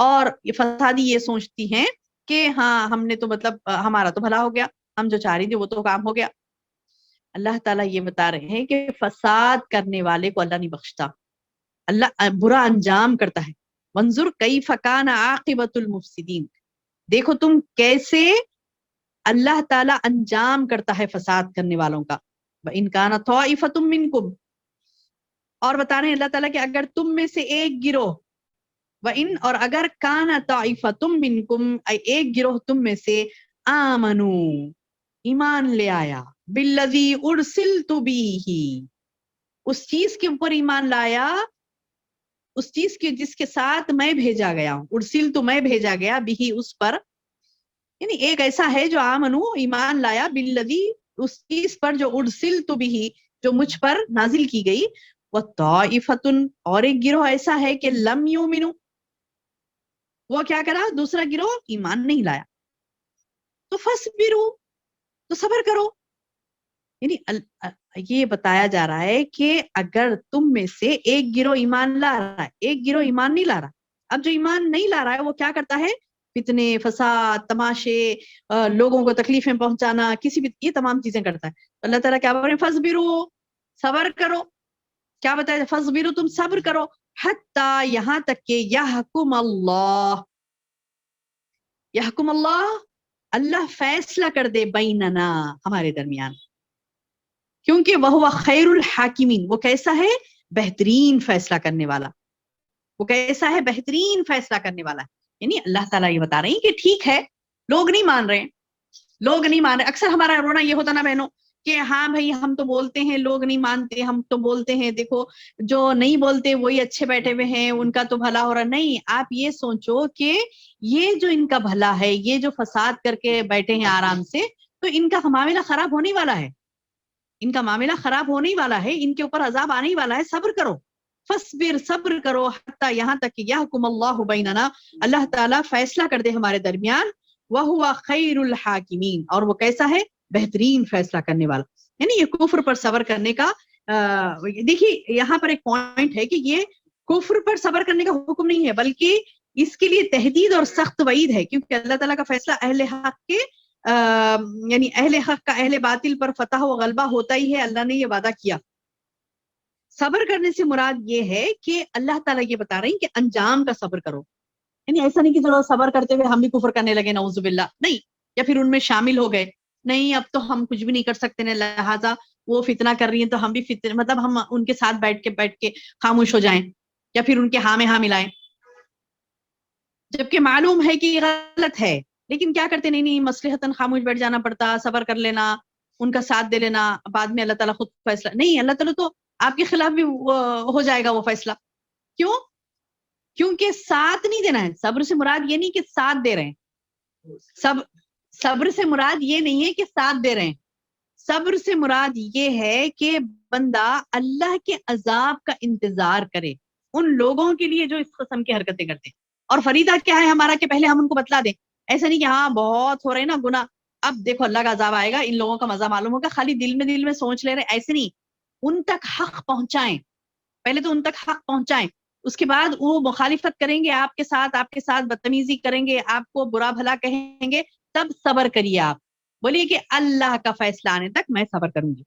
B: اور یہ فسادی یہ سوچتی ہیں کہ ہاں ہم نے تو مطلب ہمارا تو بھلا ہو گیا، ہم جو چاہ رہی تھی وہ تو کام ہو گیا. اللہ تعالیٰ یہ بتا رہے ہیں کہ فساد کرنے والے کو اللہ نہیں بخشتا، اللہ برا انجام کرتا ہے. منظور کیف کان عاقبۃ المفسدین، دیکھو تم کیسے اللہ تعالیٰ انجام کرتا ہے فساد کرنے والوں کا. وَإِن كَانَ طَائِفَةٌ مِّنكُمْ، اور بتا رہے ہیں اللہ تعالیٰ کہ اگر تم میں سے ایک گروہ، وَإِن، اور اگر كَانَ طَائِفَةٌ مِّنكُمْ، ایک گروہ تم میں سے، آمنوا، ایمان لے آیا، بالذی ارسلت بیہ، اس چیز کے اوپر ایمان لایا، اس چیز کے جس کے ساتھ میں بھیجا گیا ہوں، ارسلت میں بھیجا گیا، بھی اس پر، یعنی ایک ایسا ہے جو آمنو ایمان لایا، بالذی اس چیز پر جو ارسلت بھی، جو مجھ پر نازل کی گئی. وطائفۃ، اور ایک گروہ ایسا ہے کہ لم یؤمنو، وہ کیا کرا، دوسرا گروہ ایمان نہیں لایا. تو فصبروا، تو صبر کرو. یعنی یہ بتایا جا رہا ہے کہ اگر تم میں سے ایک گروہ ایمان لا رہا ہے، ایک گروہ ایمان نہیں لا رہا، اب جو ایمان نہیں لا رہا ہے وہ کیا کرتا ہے، فتنے، فساد، تماشے، لوگوں کو تکلیفیں پہنچانا، کسی بھی، یہ تمام چیزیں کرتا ہے. اللہ تعالیٰ کیا بول رہے ہیں، فصبروا، صبر کرو. کیا بتایا، فصبروا، تم صبر کرو، حتی، یہاں تک کہ یحکم اللہ، یحکم اللہ، اللہ فیصلہ کر دے، بیننا، ہمارے درمیان. کیونکہ وہ خیر الحاکمین، وہ کیسا ہے، بہترین فیصلہ کرنے والا. وہ کیسا ہے، بہترین فیصلہ کرنے والا. یعنی اللہ تعالیٰ یہ بتا رہے ہیں کہ ٹھیک ہے لوگ نہیں مان رہے، لوگ نہیں مان رہے. اکثر ہمارا رونا یہ ہوتا نا بہنوں کہ ہاں بھائی ہم تو بولتے ہیں، لوگ نہیں مانتے، ہم تو بولتے ہیں، دیکھو جو نہیں بولتے وہی اچھے بیٹھے ہوئے ہیں، ان کا تو بھلا ہو رہا. نہیں، آپ یہ سوچو کہ یہ جو ان کا بھلا ہے، یہ جو فساد کر کے بیٹھے ہیں آرام سے، تو ان کا معاملہ خراب ہونے والا ہے، ان کا معاملہ خراب ہونے والا ہے، ان کے اوپر عذاب آنے والا ہے. صبر کرو، فصبر، صبر کرو، حتی، یہاں تک کہ یحکم اللہ بیننا، اللہ تعالیٰ فیصلہ کر دے ہمارے درمیان. وہو خیر الحاکمین، اور وہ کیسا ہے، بہترین فیصلہ کرنے والا. یعنی یہ کفر پر صبر کرنے کا، دیکھیے یہاں پر ایک پوائنٹ ہے کہ یہ کفر پر صبر کرنے کا حکم نہیں ہے، بلکہ اس کے لیے تہدید اور سخت وعید ہے، کیونکہ اللہ تعالیٰ کا فیصلہ اہل حق کے یعنی اہل حق کا اہل باطل پر فتح و غلبہ ہوتا ہی ہے، اللہ نے یہ وعدہ کیا. صبر کرنے سے مراد یہ ہے کہ اللہ تعالیٰ یہ بتا رہے ہیں کہ انجام کا صبر کرو. یعنی ایسا نہیں کہ چلو صبر کرتے ہوئے ہم بھی کفر کرنے لگے، نعوذ باللہ، نہیں، یا پھر ان میں شامل ہو گئے، نہیں اب تو ہم کچھ بھی نہیں کر سکتے نا، لہٰذا وہ فتنہ کر رہی ہیں تو ہم بھی فتنہ، مطلب ہم ان کے ساتھ بیٹھ کے خاموش ہو جائیں، یا پھر ان کے ہاں میں ہاں ملائیں، جبکہ معلوم ہے کہ یہ غلط ہے. لیکن کیا کرتے، نہیں مصلحتاً خاموش بیٹھ جانا پڑتا، صبر کر لینا، ان کا ساتھ دے لینا، بعد میں اللہ تعالیٰ خود فیصلہ. نہیں، اللہ تعالیٰ تو آپ کے خلاف بھی ہو جائے گا وہ فیصلہ. کیوں؟ کیونکہ ساتھ نہیں دینا ہے. صبر سے مراد یہ نہیں کہ ساتھ دے رہے ہیں، صبر سے مراد یہ نہیں ہے کہ ساتھ دے رہے ہیں. صبر سے مراد یہ ہے کہ بندہ اللہ کے عذاب کا انتظار کرے ان لوگوں کے لیے جو اس قسم کی حرکتیں کرتے ہیں. اور فریضہ کیا ہے ہمارا کہ پہلے ہم ان کو بتلا دیں. ایسا نہیں کہ ہاں بہت ہو رہے نا گناہ، اب دیکھو اللہ کا عذاب آئے گا، ان لوگوں کا مزہ معلوم ہوگا، خالی دل میں سوچ لے رہے. ایسے نہیں، ان تک حق پہنچائیں، پہلے تو ان تک حق پہنچائیں، اس کے بعد وہ مخالفت کریں گے آپ کے ساتھ بدتمیزی کریں گے، آپ کو برا بھلا کہیں گے، تب صبر کریے. آپ بولیے کہ اللہ کا فیصلہ آنے تک میں صبر کروں گی.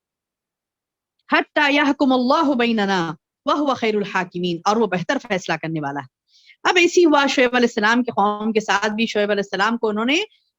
B: حتی یحکم اللہ بیننا وہو خیر الحاکمین، اور وہ بہتر فیصلہ کرنے والا ہے. اب ایسی ہوا شعیب علیہ السلام کے قوم کے ساتھ بھی. شعیب علیہ السلام کو انہوں نے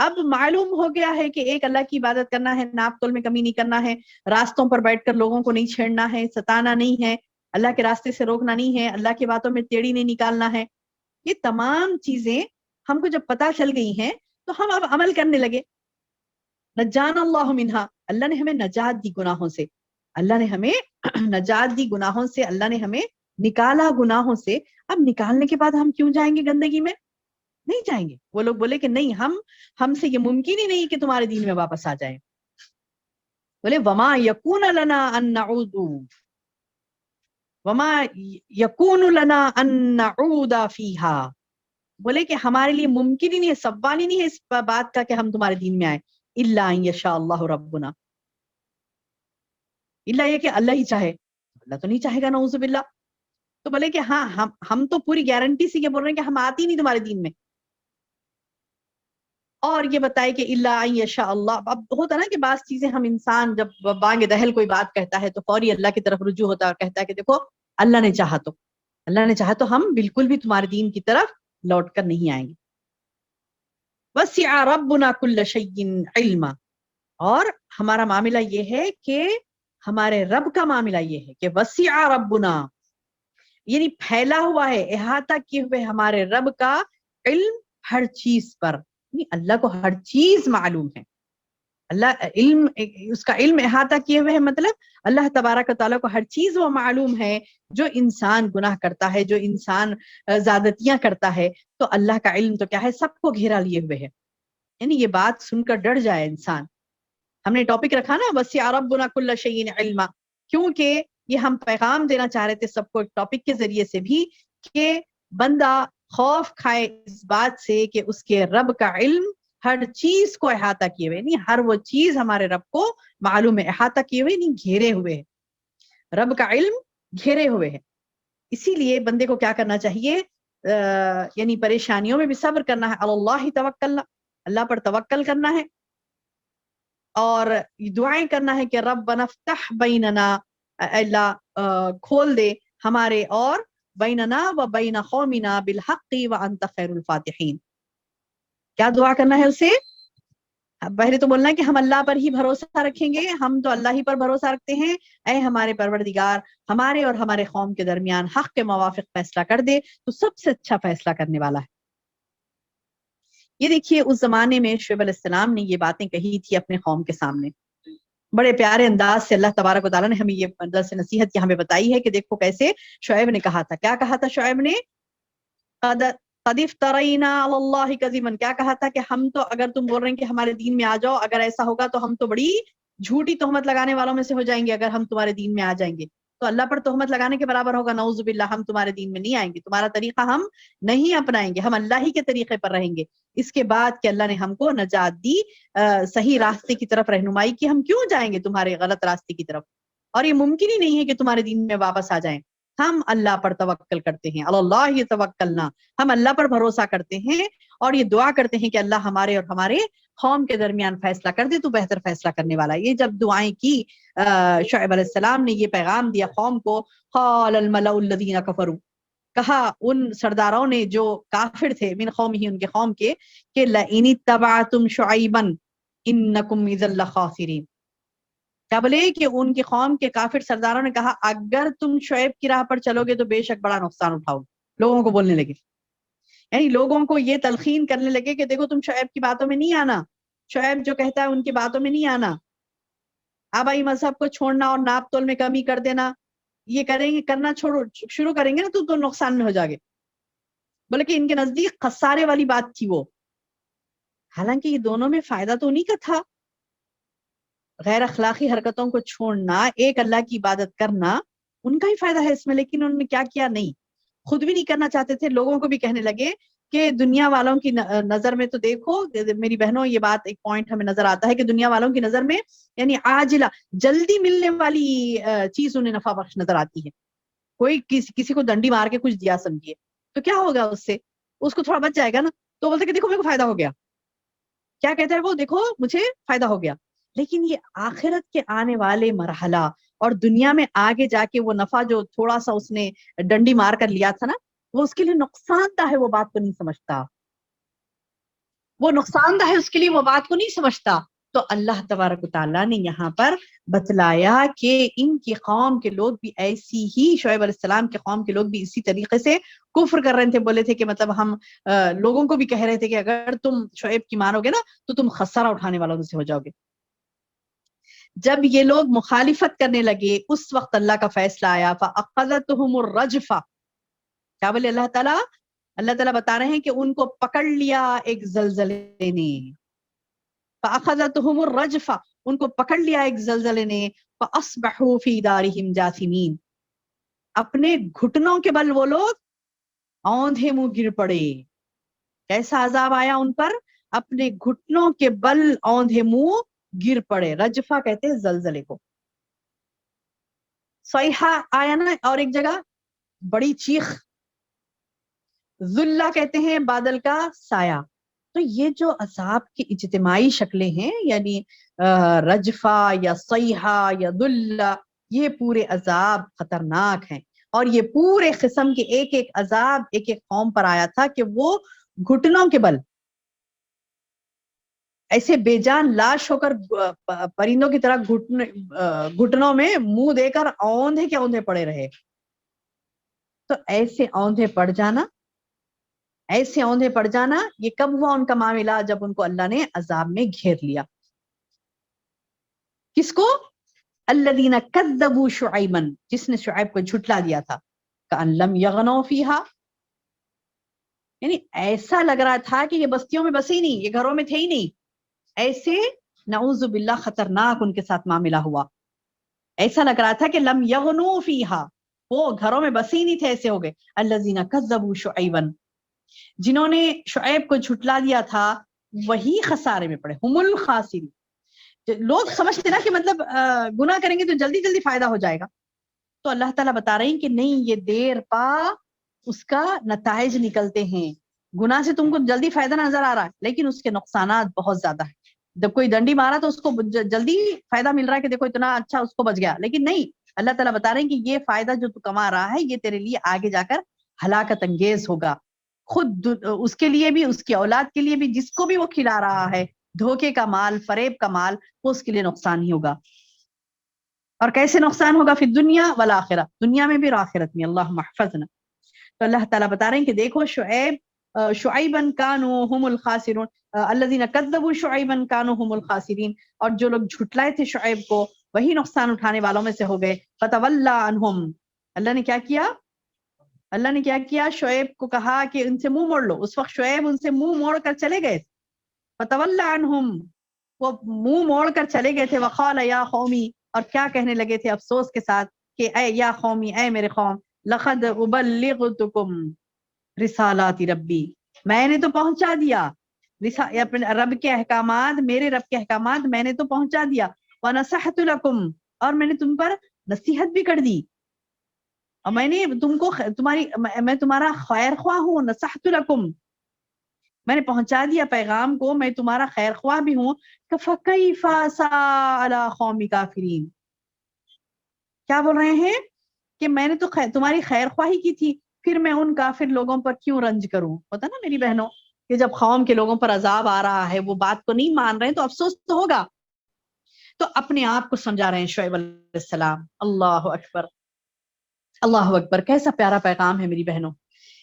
B: اب معلوم ہو گیا ہے کہ ایک اللہ کی عبادت کرنا ہے، ناپ تول میں کمی نہیں کرنا ہے، راستوں پر بیٹھ کر لوگوں کو نہیں چھیڑنا ہے، ستانا نہیں ہے، اللہ کے راستے سے روکنا نہیں ہے، اللہ کی باتوں میں ٹیڑھی نہیں نکالنا ہے. یہ تمام چیزیں ہم کو جب پتا چل گئی ہیں تو ہم اب عمل کرنے لگے. نجانا اللہ منہا، اللہ نے ہمیں نجات دی گناہوں سے، اللہ نے ہمیں نجات دی گناہوں سے، اللہ نے ہمیں نکالا گناہوں سے. اب نکالنے کے بعد ہم کیوں جائیں گے گندگی میں؟ نہیں جائیں گے. وہ لوگ بولے کہ نہیں، ہم سے یہ ممکن ہی نہیں کہ تمہارے دین میں واپس آ جائیں. بولے وما یکون لنا ان نعود، وما یکون لنا ان نعود فیہا، بولے کہ ہمارے لیے ممکن ہی نہیں ہے، سوال ہی نہیں ہے اس بات کا کہ ہم تمہارے دین میں آئے، الا ان یشاء اللہ ربنا، الا یہ کہ اللہ ہی چاہے. اللہ تو نہیں چاہے گا، نعوذ باللہ. تو بولے کہ ہاں ہم تو پوری گارنٹی سے یہ بول رہے ہیں کہ ہم آتی نہیں تمہارے دین میں. اور یہ بتائے کہ الا ان یشاء اللہ. اب ہوتا نا کہ بعض چیزیں ہم انسان جب بانگ دہل کوئی بات کہتا ہے تو فوری اللہ کی طرف رجوع ہوتا ہے اور کہتا ہے کہ دیکھو اللہ نے چاہا تو، اللہ نے چاہا تو ہم بالکل بھی تمہارے دین کی طرف لوٹ کر نہیں آئیں گے. وسع ربنا کل شیء علما، اور ہمارا معاملہ یہ ہے کہ ہمارے رب کا معاملہ یہ ہے کہ وسع ربنا، یعنی پھیلا ہوا ہے، احاطہ کیے ہوئے ہمارے رب کا علم ہر چیز پر. یعنی اللہ کو ہر چیز معلوم ہے. اللہ علم، اس کا علم احاطہ کیے ہوئے ہے، مطلب اللہ تبارک و تعالیٰ کو ہر چیز وہ معلوم ہے. جو انسان گناہ کرتا ہے، جو انسان زیادتیاں کرتا ہے، تو اللہ کا علم تو کیا ہے، سب کو گھیرا لیے ہوئے ہے. یعنی یہ بات سن کر ڈر جائے انسان. ہم نے ٹاپک رکھا نا وسع ربنا کل شیء علما، کیونکہ یہ ہم پیغام دینا چاہ رہے تھے سب کو ایک ٹاپک کے ذریعے سے بھی، کہ بندہ خوف کھائے اس بات سے کہ اس کے رب کا علم ہر چیز کو احاطہ کیے ہوئے، نہیں ہر وہ چیز ہمارے رب کو معلوم ہے، احاطہ کیے ہوئے نہیں، گھیرے ہوئے ہے. رب کا علم گھیرے ہوئے ہے. اسی لیے بندے کو کیا کرنا چاہیے، یعنی پریشانیوں میں بھی صبر کرنا ہے. اللہ توکلنا، اللہ پر توکل کرنا ہے، اور دعائیں کرنا ہے کہ رب نفتح بیننا، اللہ کھول دے ہمارے اور بیننا و بین قومنا بالحق وانت خیر الفاتحین. کیا دعا کرنا ہے اسے؟ پہلے تو بولنا ہے کہ ہم اللہ پر ہی بھروسہ رکھیں گے، ہم تو اللہ ہی پر بھروسہ رکھتے ہیں. اے ہمارے پروردگار، ہمارے اور ہمارے قوم کے درمیان حق کے موافق فیصلہ کر دے، تو سب سے اچھا فیصلہ کرنے والا ہے. یہ دیکھیے اس زمانے میں شعیب علیہ السلام نے یہ باتیں کہی تھی اپنے قوم کے سامنے. بڑے پیارے انداز سے اللہ تبارک و تعالیٰ نے ہمیں یہ درس نصیحت یہاں پہ بتائی ہے کہ دیکھو کیسے شعیب نے کہا تھا. کیا کہا تھا شعیب نے؟ قد افترینا علی اللہ کذبا، کیا کہا تھا کہ ہم تو، اگر تم بول رہے ہیں کہ ہمارے دین میں آ جاؤ، اگر ایسا ہوگا تو ہم تو بڑی جھوٹی تہمت لگانے والوں میں سے ہو جائیں گے. اگر ہم تمہارے دین میں آ جائیں گے تو اللہ پر تہمت لگانے کے برابر ہوگا. نعوذ باللہ، ہم تمہارے دین میں نہیں آئیں گے، تمہارا طریقہ ہم نہیں اپنائیں گے، ہم اللہ ہی کے طریقے پر رہیں گے. اس کے بعد کہ اللہ نے ہم کو نجات دی، صحیح راستے کی طرف رہنمائی کی، ہم کیوں جائیں گے تمہارے غلط راستے کی طرف؟ اور یہ ممکن ہی نہیں ہے کہ تمہارے دین میں واپس آ جائیں. ہم اللہ پر توکل کرتے ہیں، اللہ توکلنا، ہم اللہ پر بھروسہ کرتے ہیں اور یہ دعا کرتے ہیں کہ اللہ ہمارے اور ہمارے قوم کے درمیان فیصلہ کر دے، تو بہتر فیصلہ کرنے والا. یہ جب دعائیں کی شعیب علیہ السلام نے، یہ پیغام دیا قوم کو، قال الملأ الذین کفروا، کہا ان سرداروں نے جو کافر تھے، من قومہ، ان کے قوم کے، کہ لئن اتبعتم شعیبا انکم اذا لخاسرین. کیا بولے کہ ان کی قوم کے کافر سرداروں نے کہا اگر تم شعیب کی راہ پر چلو گے تو بے شک بڑا نقصان اٹھاؤ گے. لوگوں کو بولنے لگے، یعنی لوگوں کو یہ تلقین کرنے لگے کہ دیکھو تم شعیب کی باتوں میں نہیں آنا، شعیب جو کہتا ہے ان کی باتوں میں نہیں آنا، آبائی مذہب کو چھوڑنا اور ناپ تول میں کمی کر دینا، یہ کریں گے، کرنا شروع کریں گے نا تو نقصان میں ہو جاگے. بولے کہ ان کے نزدیک خسارے والی بات تھی وہ. حالانکہ یہ دونوں میں فائدہ تو انہیں کا تھا. غیر اخلاقی حرکتوں کو چھوڑنا، ایک اللہ کی عبادت کرنا، ان کا ہی فائدہ ہے اس میں. لیکن انہوں نے کیا کیا؟ نہیں، خود بھی نہیں کرنا چاہتے تھے، لوگوں کو بھی کہنے لگے کہ دنیا والوں کی نظر میں تو دیکھو میری بہنوں، یہ بات ایک پوائنٹ ہمیں نظر آتا ہے کہ دنیا والوں کی نظر میں یعنی عاجلہ، جلدی ملنے والی چیز انہیں نفع بخش نظر آتی ہے. کوئی کسی کو ڈنڈی مار کے کچھ دیا سمجھیے تو کیا ہوگا اس سے؟ اس کو تھوڑا بچ جائے گا نا، تو بولتے کہ دیکھو میرے کو فائدہ ہو گیا. کیا کہتا ہے وہ؟ دیکھو مجھے فائدہ ہو گیا. لیکن یہ آخرت کے آنے والے مرحلہ اور دنیا میں آگے جا کے وہ نفع جو تھوڑا سا اس نے ڈنڈی مار کر لیا تھا نا، وہ اس کے لیے نقصان دہ ہے، وہ بات کو نہیں سمجھتا. وہ نقصان دہ ہے اس کے لیے، وہ بات کو نہیں سمجھتا. تو اللہ تبارک و تعالیٰ نے یہاں پر بتلایا کہ ان کی قوم کے لوگ بھی ایسی ہی، شعیب علیہ السلام کے قوم کے لوگ بھی اسی طریقے سے کفر کر رہے تھے. بولے تھے کہ مطلب ہم لوگوں کو بھی کہہ رہے تھے کہ اگر تم شعیب کی مانو گے نا تو تم خسارہ اٹھانے والوں میں سے ہو جاؤ گے. جب یہ لوگ مخالفت کرنے لگے اس وقت اللہ کا فیصلہ آیا، فَأَخَذَتْهُمُ الرَّجْفَةُ. کیا بولے اللہ تعالیٰ؟ اللہ تعالیٰ بتا رہے ہیں کہ ان کو پکڑ لیا ایک زلزلے نے. فَأَخَذَتْهُمُ الرَّجْفَةُ. ان کو پکڑ لیا ایک زلزلے نے. فَأَصْبَحُوا فِي دَارِهِمْ جَاثِمِينَ. اپنے گھٹنوں کے بل وہ لوگ اوندھے منہ گر پڑے. کیسا عذاب آیا ان پر؟ اپنے گھٹنوں کے بل اوندھے منہ گر پڑے. رجفہ کہتے ہیں زلزلے کو. صیحہ آیا نا اور ایک جگہ بڑی چیخ. ذلہ کہتے ہیں بادل کا سایہ. تو یہ جو عذاب کی اجتماعی شکلیں ہیں، یعنی رجفہ یا صیحہ یا ذلہ، یہ پورے عذاب خطرناک ہیں. اور یہ پورے قسم کے ایک ایک عذاب ایک ایک قوم پر آیا تھا کہ وہ گھٹنوں کے بل ایسے بے جان لاش ہو کر پرندوں کی طرح گھٹنوں میں منہ دے کر اوندھے کے اوندھے پڑے رہے. تو ایسے اوندھے پڑ جانا، ایسے اوندھے پڑ جانا، یہ کب ہوا ان کا معاملہ؟ جب ان کو اللہ نے عذاب میں گھیر لیا. کس کو؟ الذین کذبوا شعیبا، جس نے شعیب کو جھٹلا دیا تھا. کأن لم یغنوا فیہا، یعنی ایسا لگ رہا تھا کہ یہ بستیوں میں بسے ہی نہیں، یہ گھروں میں تھے ہی نہیں. ایسے نعوذ باللہ خطرناک ان کے ساتھ معاملہ ہوا. ایسا لگ رہا تھا کہ لم یغنوا فیہا، وہ گھروں میں بسے ہی نہیں تھے، ایسے ہو گئے. الذین کذبوا شعیبا، جنہوں نے شعیب کو جھٹلا دیا تھا وہی خسارے میں پڑے. ہم الخاسرین. لوگ سمجھتے نا کہ مطلب گناہ کریں گے تو جلدی جلدی فائدہ ہو جائے گا. تو اللہ تعالیٰ بتا رہے ہیں کہ نہیں، یہ دیر پا اس کا نتائج نکلتے ہیں. گناہ سے تم کو جلدی فائدہ نظر آ رہا ہے لیکن اس کے نقصانات بہت زیادہ ہیں. جب کوئی ڈنڈی مارا تو اس کو جلدی فائدہ مل رہا ہے کہ دیکھو اتنا اچھا اس کو بچ گیا، لیکن نہیں، اللہ تعالیٰ بتا رہے ہیں کہ یہ فائدہ جو تو کما رہا ہے یہ تیرے لیے آگے جا کر ہلاکت انگیز ہوگا. خود اس کے لیے بھی، اس کی اولاد کے لیے بھی، جس کو بھی وہ کھلا رہا ہے دھوکے کا مال، فریب کا مال، وہ اس کے لیے نقصان ہی ہوگا. اور کیسے نقصان ہوگا؟ فی الدنیا والآخرہ، دنیا میں بھی اور آخرت میں. اللہم احفظنا. تو اللہ تعالیٰ بتا رہے ہیں کہ دیکھو شعیبا کانوا هم الخاسرون، الذین کذبوا شعیبا کانوا هم الخاسرین. اور جو لوگ جھٹلائے تھے شعیب کو وہی نقصان اٹھانے والوں میں سے ہو گئے. فتولی عنہم، اللہ نے کیا کیا؟ اللہ نے کیا کیا؟ شعیب کو کہا کہ ان سے منہ موڑ لو. اس وقت شعیب ان سے منہ موڑ کر چلے گئے. فتولی عنہم، وہ منہ موڑ کر چلے گئے تھے. وقال یا قومی، اور کیا کہنے لگے تھے افسوس کے ساتھ کہ اے یا قومی، اے میرے قوم، لقد ابلغتکم رسالات ربی، میں نے تو پہنچا دیا اپنے رب کے احکامات، میرے رب کے احکامات میں نے تو پہنچا دیا. ونصحت لکم، اور میں نے تم پر نصیحت بھی کر دی، اور میں نے تم کو میں تمہارا خیر خواہ ہوں. نصحت لکم، میں نے پہنچا دیا پیغام کو، میں تمہارا خیر خواہ بھی ہوں. فکیف علی قوم کافرین، کیا بول رہے ہیں کہ میں نے تو تمہاری خیر خواہی کی تھی، پھر میں ان کافر لوگوں پر کیوں رنج کروں؟ ہوتا نا میری بہنوں کہ جب قوم کے لوگوں پر عذاب آ رہا ہے، وہ بات کو نہیں مان رہے ہیں تو افسوس تو ہوگا. تو اپنے آپ کو سمجھا رہے ہیں شعیب علیہ السلام. اللہ اکبر، اللہ اکبر، کیسا پیارا پیغام ہے میری بہنوں.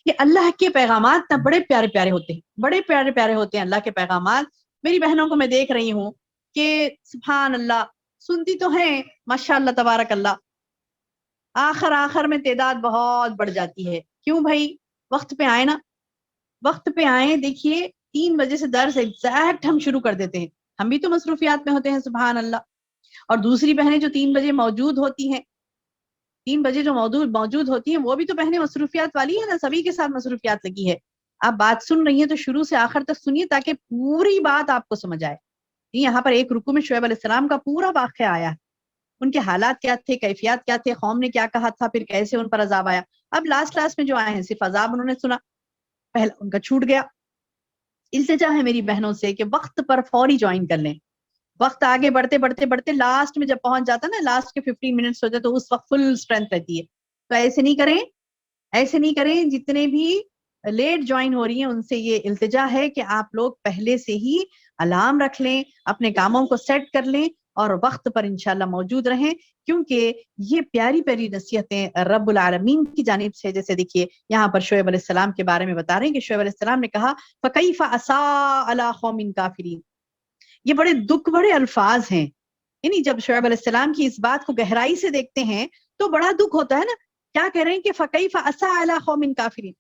B: یہ اللہ کے پیغامات نہ بڑے پیارے پیارے ہوتے ہیں، بڑے پیارے پیارے ہوتے ہیں اللہ کے پیغامات. میری بہنوں کو میں دیکھ رہی ہوں کہ سبحان اللہ سنتی تو ہیں ماشاء اللہ تبارک اللہ، آخر میں تعداد بہت بڑھ جاتی ہے. کیوں بھائی؟ وقت پہ آئے نا، وقت پہ آئے. دیکھیے 3 بجے سے درس ایگزیکٹ ہم شروع کر دیتے ہیں، ہم بھی تو مصروفیات میں ہوتے ہیں سبحان اللہ. اور دوسری بہنیں جو 3 بجے موجود ہوتی ہیں، 3 بجے جو موجود ہوتی ہیں وہ بھی تو بہنیں مصروفیات والی ہیں نا، سبھی کے ساتھ مصروفیات لگی ہے. آپ بات سن رہی ہیں تو شروع سے آخر تک سنیے تاکہ پوری بات آپ کو سمجھ آئے. یہاں پر ایک رکوع میں شعیب علیہ السلام کا پورا واقعہ آیا ہے، ان کے حالات کیا تھے، کیفیات کیا تھے، قوم نے کیا کہا تھا، پھر کیسے ان پر عذاب آیا. اب لاسٹ میں جو آئے ہیں صرف عذاب انہوں نے سنا، پہلا ان کا چھوٹ گیا. التجا ہے میری بہنوں سے کہ وقت پر فوری جوائن کر لیں. وقت آگے بڑھتے لاسٹ میں جب پہنچ جاتا نا، لاسٹ کے 15 منٹس ہوتے تو اس وقت فل اسٹرینتھ رہتی ہے. تو ایسے نہیں کریں. جتنے بھی لیٹ جوائن ہو رہی ہیں ان سے یہ التجا ہے کہ آپ لوگ پہلے سے ہی الارم رکھ لیں، اپنے کاموں کو سیٹ کر لیں اور وقت پر انشاءاللہ موجود رہیں، کیونکہ یہ پیاری پیاری نصیحتیں رب العالمین کی جانب سے. جیسے دیکھیے یہاں پر شعیب علیہ السلام کے بارے میں بتا رہے ہیں کہ شعیب علیہ السلام نے کہا فَكَيْفَ أَسَاءَ عَلَىٰ قَوْمٍ كَافِرِينَ. یہ بڑے دکھ بڑے الفاظ ہیں، یعنی جب شعیب علیہ السلام کی اس بات کو گہرائی سے دیکھتے ہیں تو بڑا دکھ ہوتا ہے نا. کیا کہہ رہے ہیں کہ فَكَيْفَ أَسَاءَ عَلَىٰ قَوْمٍ كَافِرِينَ،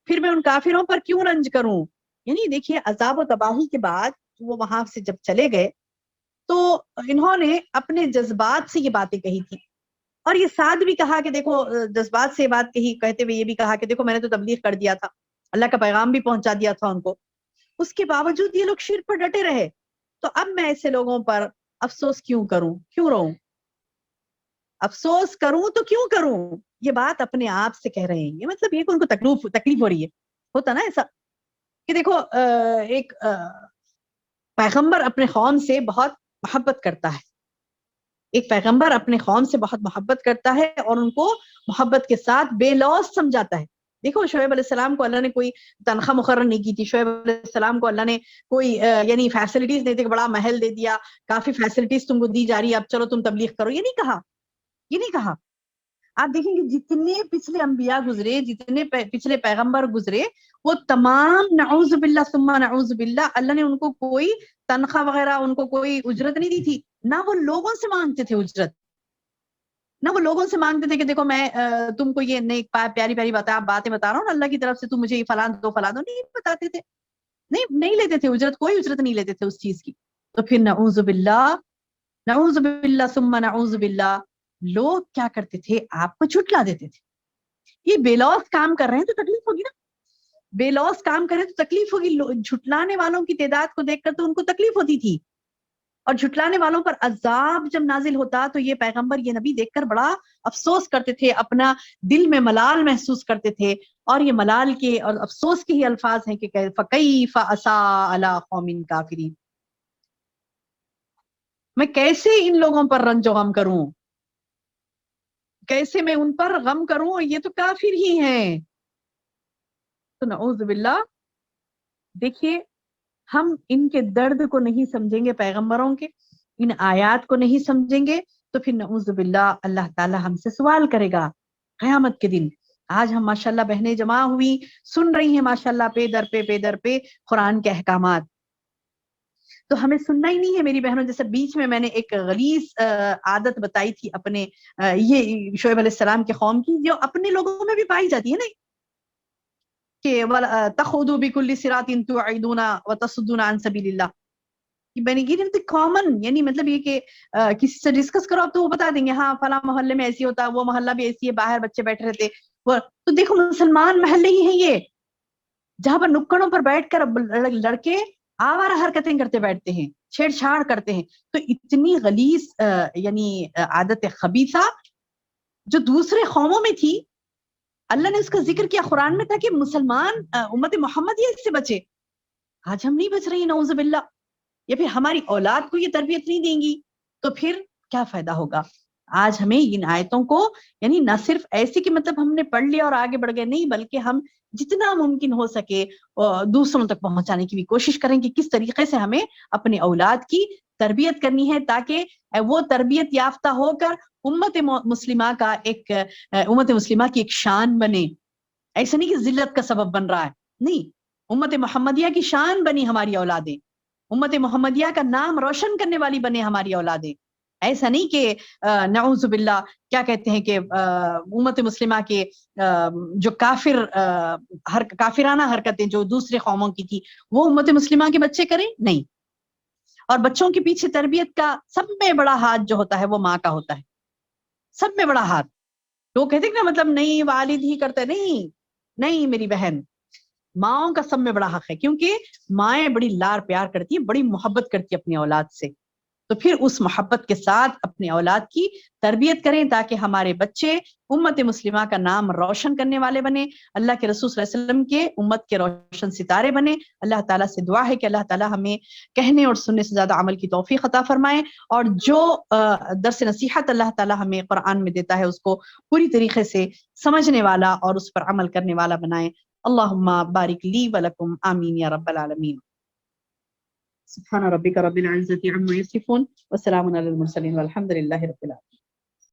B: پھر میں ان کافروں پر کیوں رنج کروں. یعنی دیکھیے عذاب و تباہی کے بعد وہ وہاں سے جب چلے گئے تو انہوں نے اپنے جذبات سے یہ باتیں کہی تھی، اور یہ ساتھ بھی کہا کہ دیکھو جذبات سے یہ بات کہی، کہتے ہوئے یہ بھی کہا کہ دیکھو میں نے تو تبلیغ کر دیا تھا، اللہ کا پیغام بھی پہنچا دیا تھا ان کو، اس کے باوجود یہ لوگ شرک پر ڈٹے رہے. تو اب میں ایسے لوگوں پر افسوس کیوں کروں، کیوں رہوں، افسوس کروں تو کیوں کروں. یہ بات اپنے آپ سے کہہ رہے ہیں. یہ مطلب یہ کہ ان کو تکلیف ہو رہی ہے. ہوتا نا ایسا کہ دیکھو ایک پیغمبر اپنے قوم سے بہت محبت کرتا ہے، ایک پیغمبر اپنے قوم سے بہت محبت کرتا ہے اور ان کو محبت کے ساتھ بے لوث سمجھاتا ہے. دیکھو شعیب علیہ السلام کو اللہ نے کوئی تنخواہ مقرر نہیں کی تھی، شعیب علیہ السلام کو اللہ نے کوئی یعنی فیسلٹیز نہیں تھی، بڑا محل دے دیا، کافی فیسلٹیز تم کو دی جا رہی ہے، اب چلو تم تبلیغ کرو. یہ نہیں کہا، یہ نہیں کہا. آپ دیکھیں گے جتنے پچھلے انبیاء گزرے، جتنے پچھلے پیغمبر گزرے، وہ تمام نعوذ باللہ ثم نعوذ باللہ اللہ نے ان کو کوئی تنخواہ وغیرہ، ان کو کوئی اجرت نہیں دی تھی. نہ وہ لوگوں سے مانگتے تھے اجرت، نہ وہ لوگوں سے مانگتے تھے کہ دیکھو میں تم کو یہ نیک پیاری پیاری باتیں بتا رہا ہوں اللہ کی طرف سے، تم مجھے یہ فلاں دو فلاں دو. نہیں بتاتے تھے، نہیں لیتے تھے اجرت، کوئی اجرت نہیں لیتے تھے اس چیز کی. تو پھر نعوذ باللہ ثم نعوذ باللہ لوگ کیا کرتے تھے، آپ کو جھٹلا دیتے تھے. یہ بے لوث کام کر رہے ہیں تو تکلیف ہوگی نا، بے لوث کام کریں تو تکلیف ہوگی. جھٹلانے والوں کی تعداد کو دیکھ کر تو ان کو تکلیف ہوتی تھی، اور جھٹلانے والوں پر عذاب جب نازل ہوتا تو یہ پیغمبر، یہ نبی دیکھ کر بڑا افسوس کرتے تھے، اپنا دل میں ملال محسوس کرتے تھے. اور یہ ملال کے اور افسوس کے ہی الفاظ ہیں کہ فَكَيْفَ أَسَاءَ عَلَىٰ قَوْمٍ كَافِرِينَ. میں کیسے ان لوگوں پر رنج و غم کروں، کیسے میں ان پر غم کروں، یہ تو کافر ہی ہیں. تو نعوذ باللہ. دیکھیے ہم ان کے درد کو نہیں سمجھیں گے، پیغمبروں کے ان آیات کو نہیں سمجھیں گے تو پھر نعوذ باللہ اللہ تعالی ہم سے سوال کرے گا قیامت کے دن. آج ہم ماشاءاللہ بہنیں جمع ہوئی، سن رہی ہیں ماشاءاللہ پے در پہ قرآن کے احکامات. تو ہمیں سننا ہی نہیں ہے میری بہنوں. جیسے بیچ میں نے ایک غلیظ عادت بتائی تھی اپنے یہ شعیب علیہ السلام کے قوم کی، جو اپنے لوگوں میں بھی پائی جاتی ہے نا، کہ تخذوا بكل صراط توعدون وتصدون عن سبیل اللہ. کامن، یعنی مطلب یہ کہ کسی سے ڈسکس کرو اب تو وہ بتا دیں گے ہاں فلاں محلے میں ایسی ہوتا، وہ محلہ بھی ایسی ہے، باہر بچے بیٹھے رہتے. تو دیکھو مسلمان محلے ہی ہیں یہ، جہاں پر نکڑوں پر بیٹھ کر لڑکے آوارہ حرکتیں کرتے بیٹھتے ہیں، چھیڑ چھاڑ کرتے ہیں. تو اتنی غلیظ یعنی عادت خبیثہ جو دوسرے قوموں میں تھی، اللہ نے اس کا ذکر کیا قرآن میں تاکہ مسلمان امت محمد یہ اس سے بچے. آج ہم نہیں بچ رہی نعوذ باللہ، یا پھر ہماری اولاد کو یہ تربیت نہیں دیں گی تو پھر کیا فائدہ ہوگا. آج ہمیں ان آیتوں کو یعنی نہ صرف ایسے کہ مطلب ہم نے پڑھ لیا اور آگے بڑھ گئے، نہیں، بلکہ ہم جتنا ممکن ہو سکے دوسروں تک پہنچانے کی بھی کوشش کریں کہ کس طریقے سے ہمیں اپنے اولاد کی تربیت کرنی ہے، تاکہ وہ تربیت یافتہ ہو کر امت مسلمہ کا امت مسلمہ کی ایک شان بنے. ایسا نہیں کہ ذلت کا سبب بن رہا ہے، نہیں، امت محمدیہ کی شان بنی ہماری اولادیں، امت محمدیہ کا نام روشن کرنے والی بنے ہماری اولادیں. ایسا نہیں کہ نعوذ باللہ کیا کہتے ہیں کہ امت مسلمہ کے جو کافرانہ حرکتیں جو دوسرے قوموں کی تھی وہ امت مسلمہ کے بچے کریں، نہیں. اور بچوں کے پیچھے تربیت کا سب میں بڑا ہاتھ جو ہوتا ہے وہ ماں کا ہوتا ہے، سب میں بڑا ہاتھ. لوگ کہتے ہیں نا مطلب نہیں والد ہی کرتے، نہیں میری بہن، ماؤں کا سب میں بڑا حق ہے، کیونکہ مائیں بڑی لار پیار کرتی ہیں، بڑی محبت کرتی ہیں اپنی اولاد سے. تو پھر اس محبت کے ساتھ اپنے اولاد کی تربیت کریں تاکہ ہمارے بچے امت مسلمہ کا نام روشن کرنے والے بنے، اللہ کے رسول صلی اللہ علیہ وسلم کے امت کے روشن ستارے بنے. اللہ تعالیٰ سے دعا ہے کہ اللہ تعالیٰ ہمیں کہنے اور سننے سے زیادہ عمل کی توفیق عطا فرمائے، اور جو درس نصیحت اللہ تعالیٰ ہمیں قرآن میں دیتا ہے اس کو پوری طریقے سے سمجھنے والا اور اس پر عمل کرنے والا بنائے. اللہم بارک لی ولکم آمین یا رب العالمین. سبحان ربک رب العزة عما یصفون وسلام علی المرسلین والحمد للہ رب العالمین.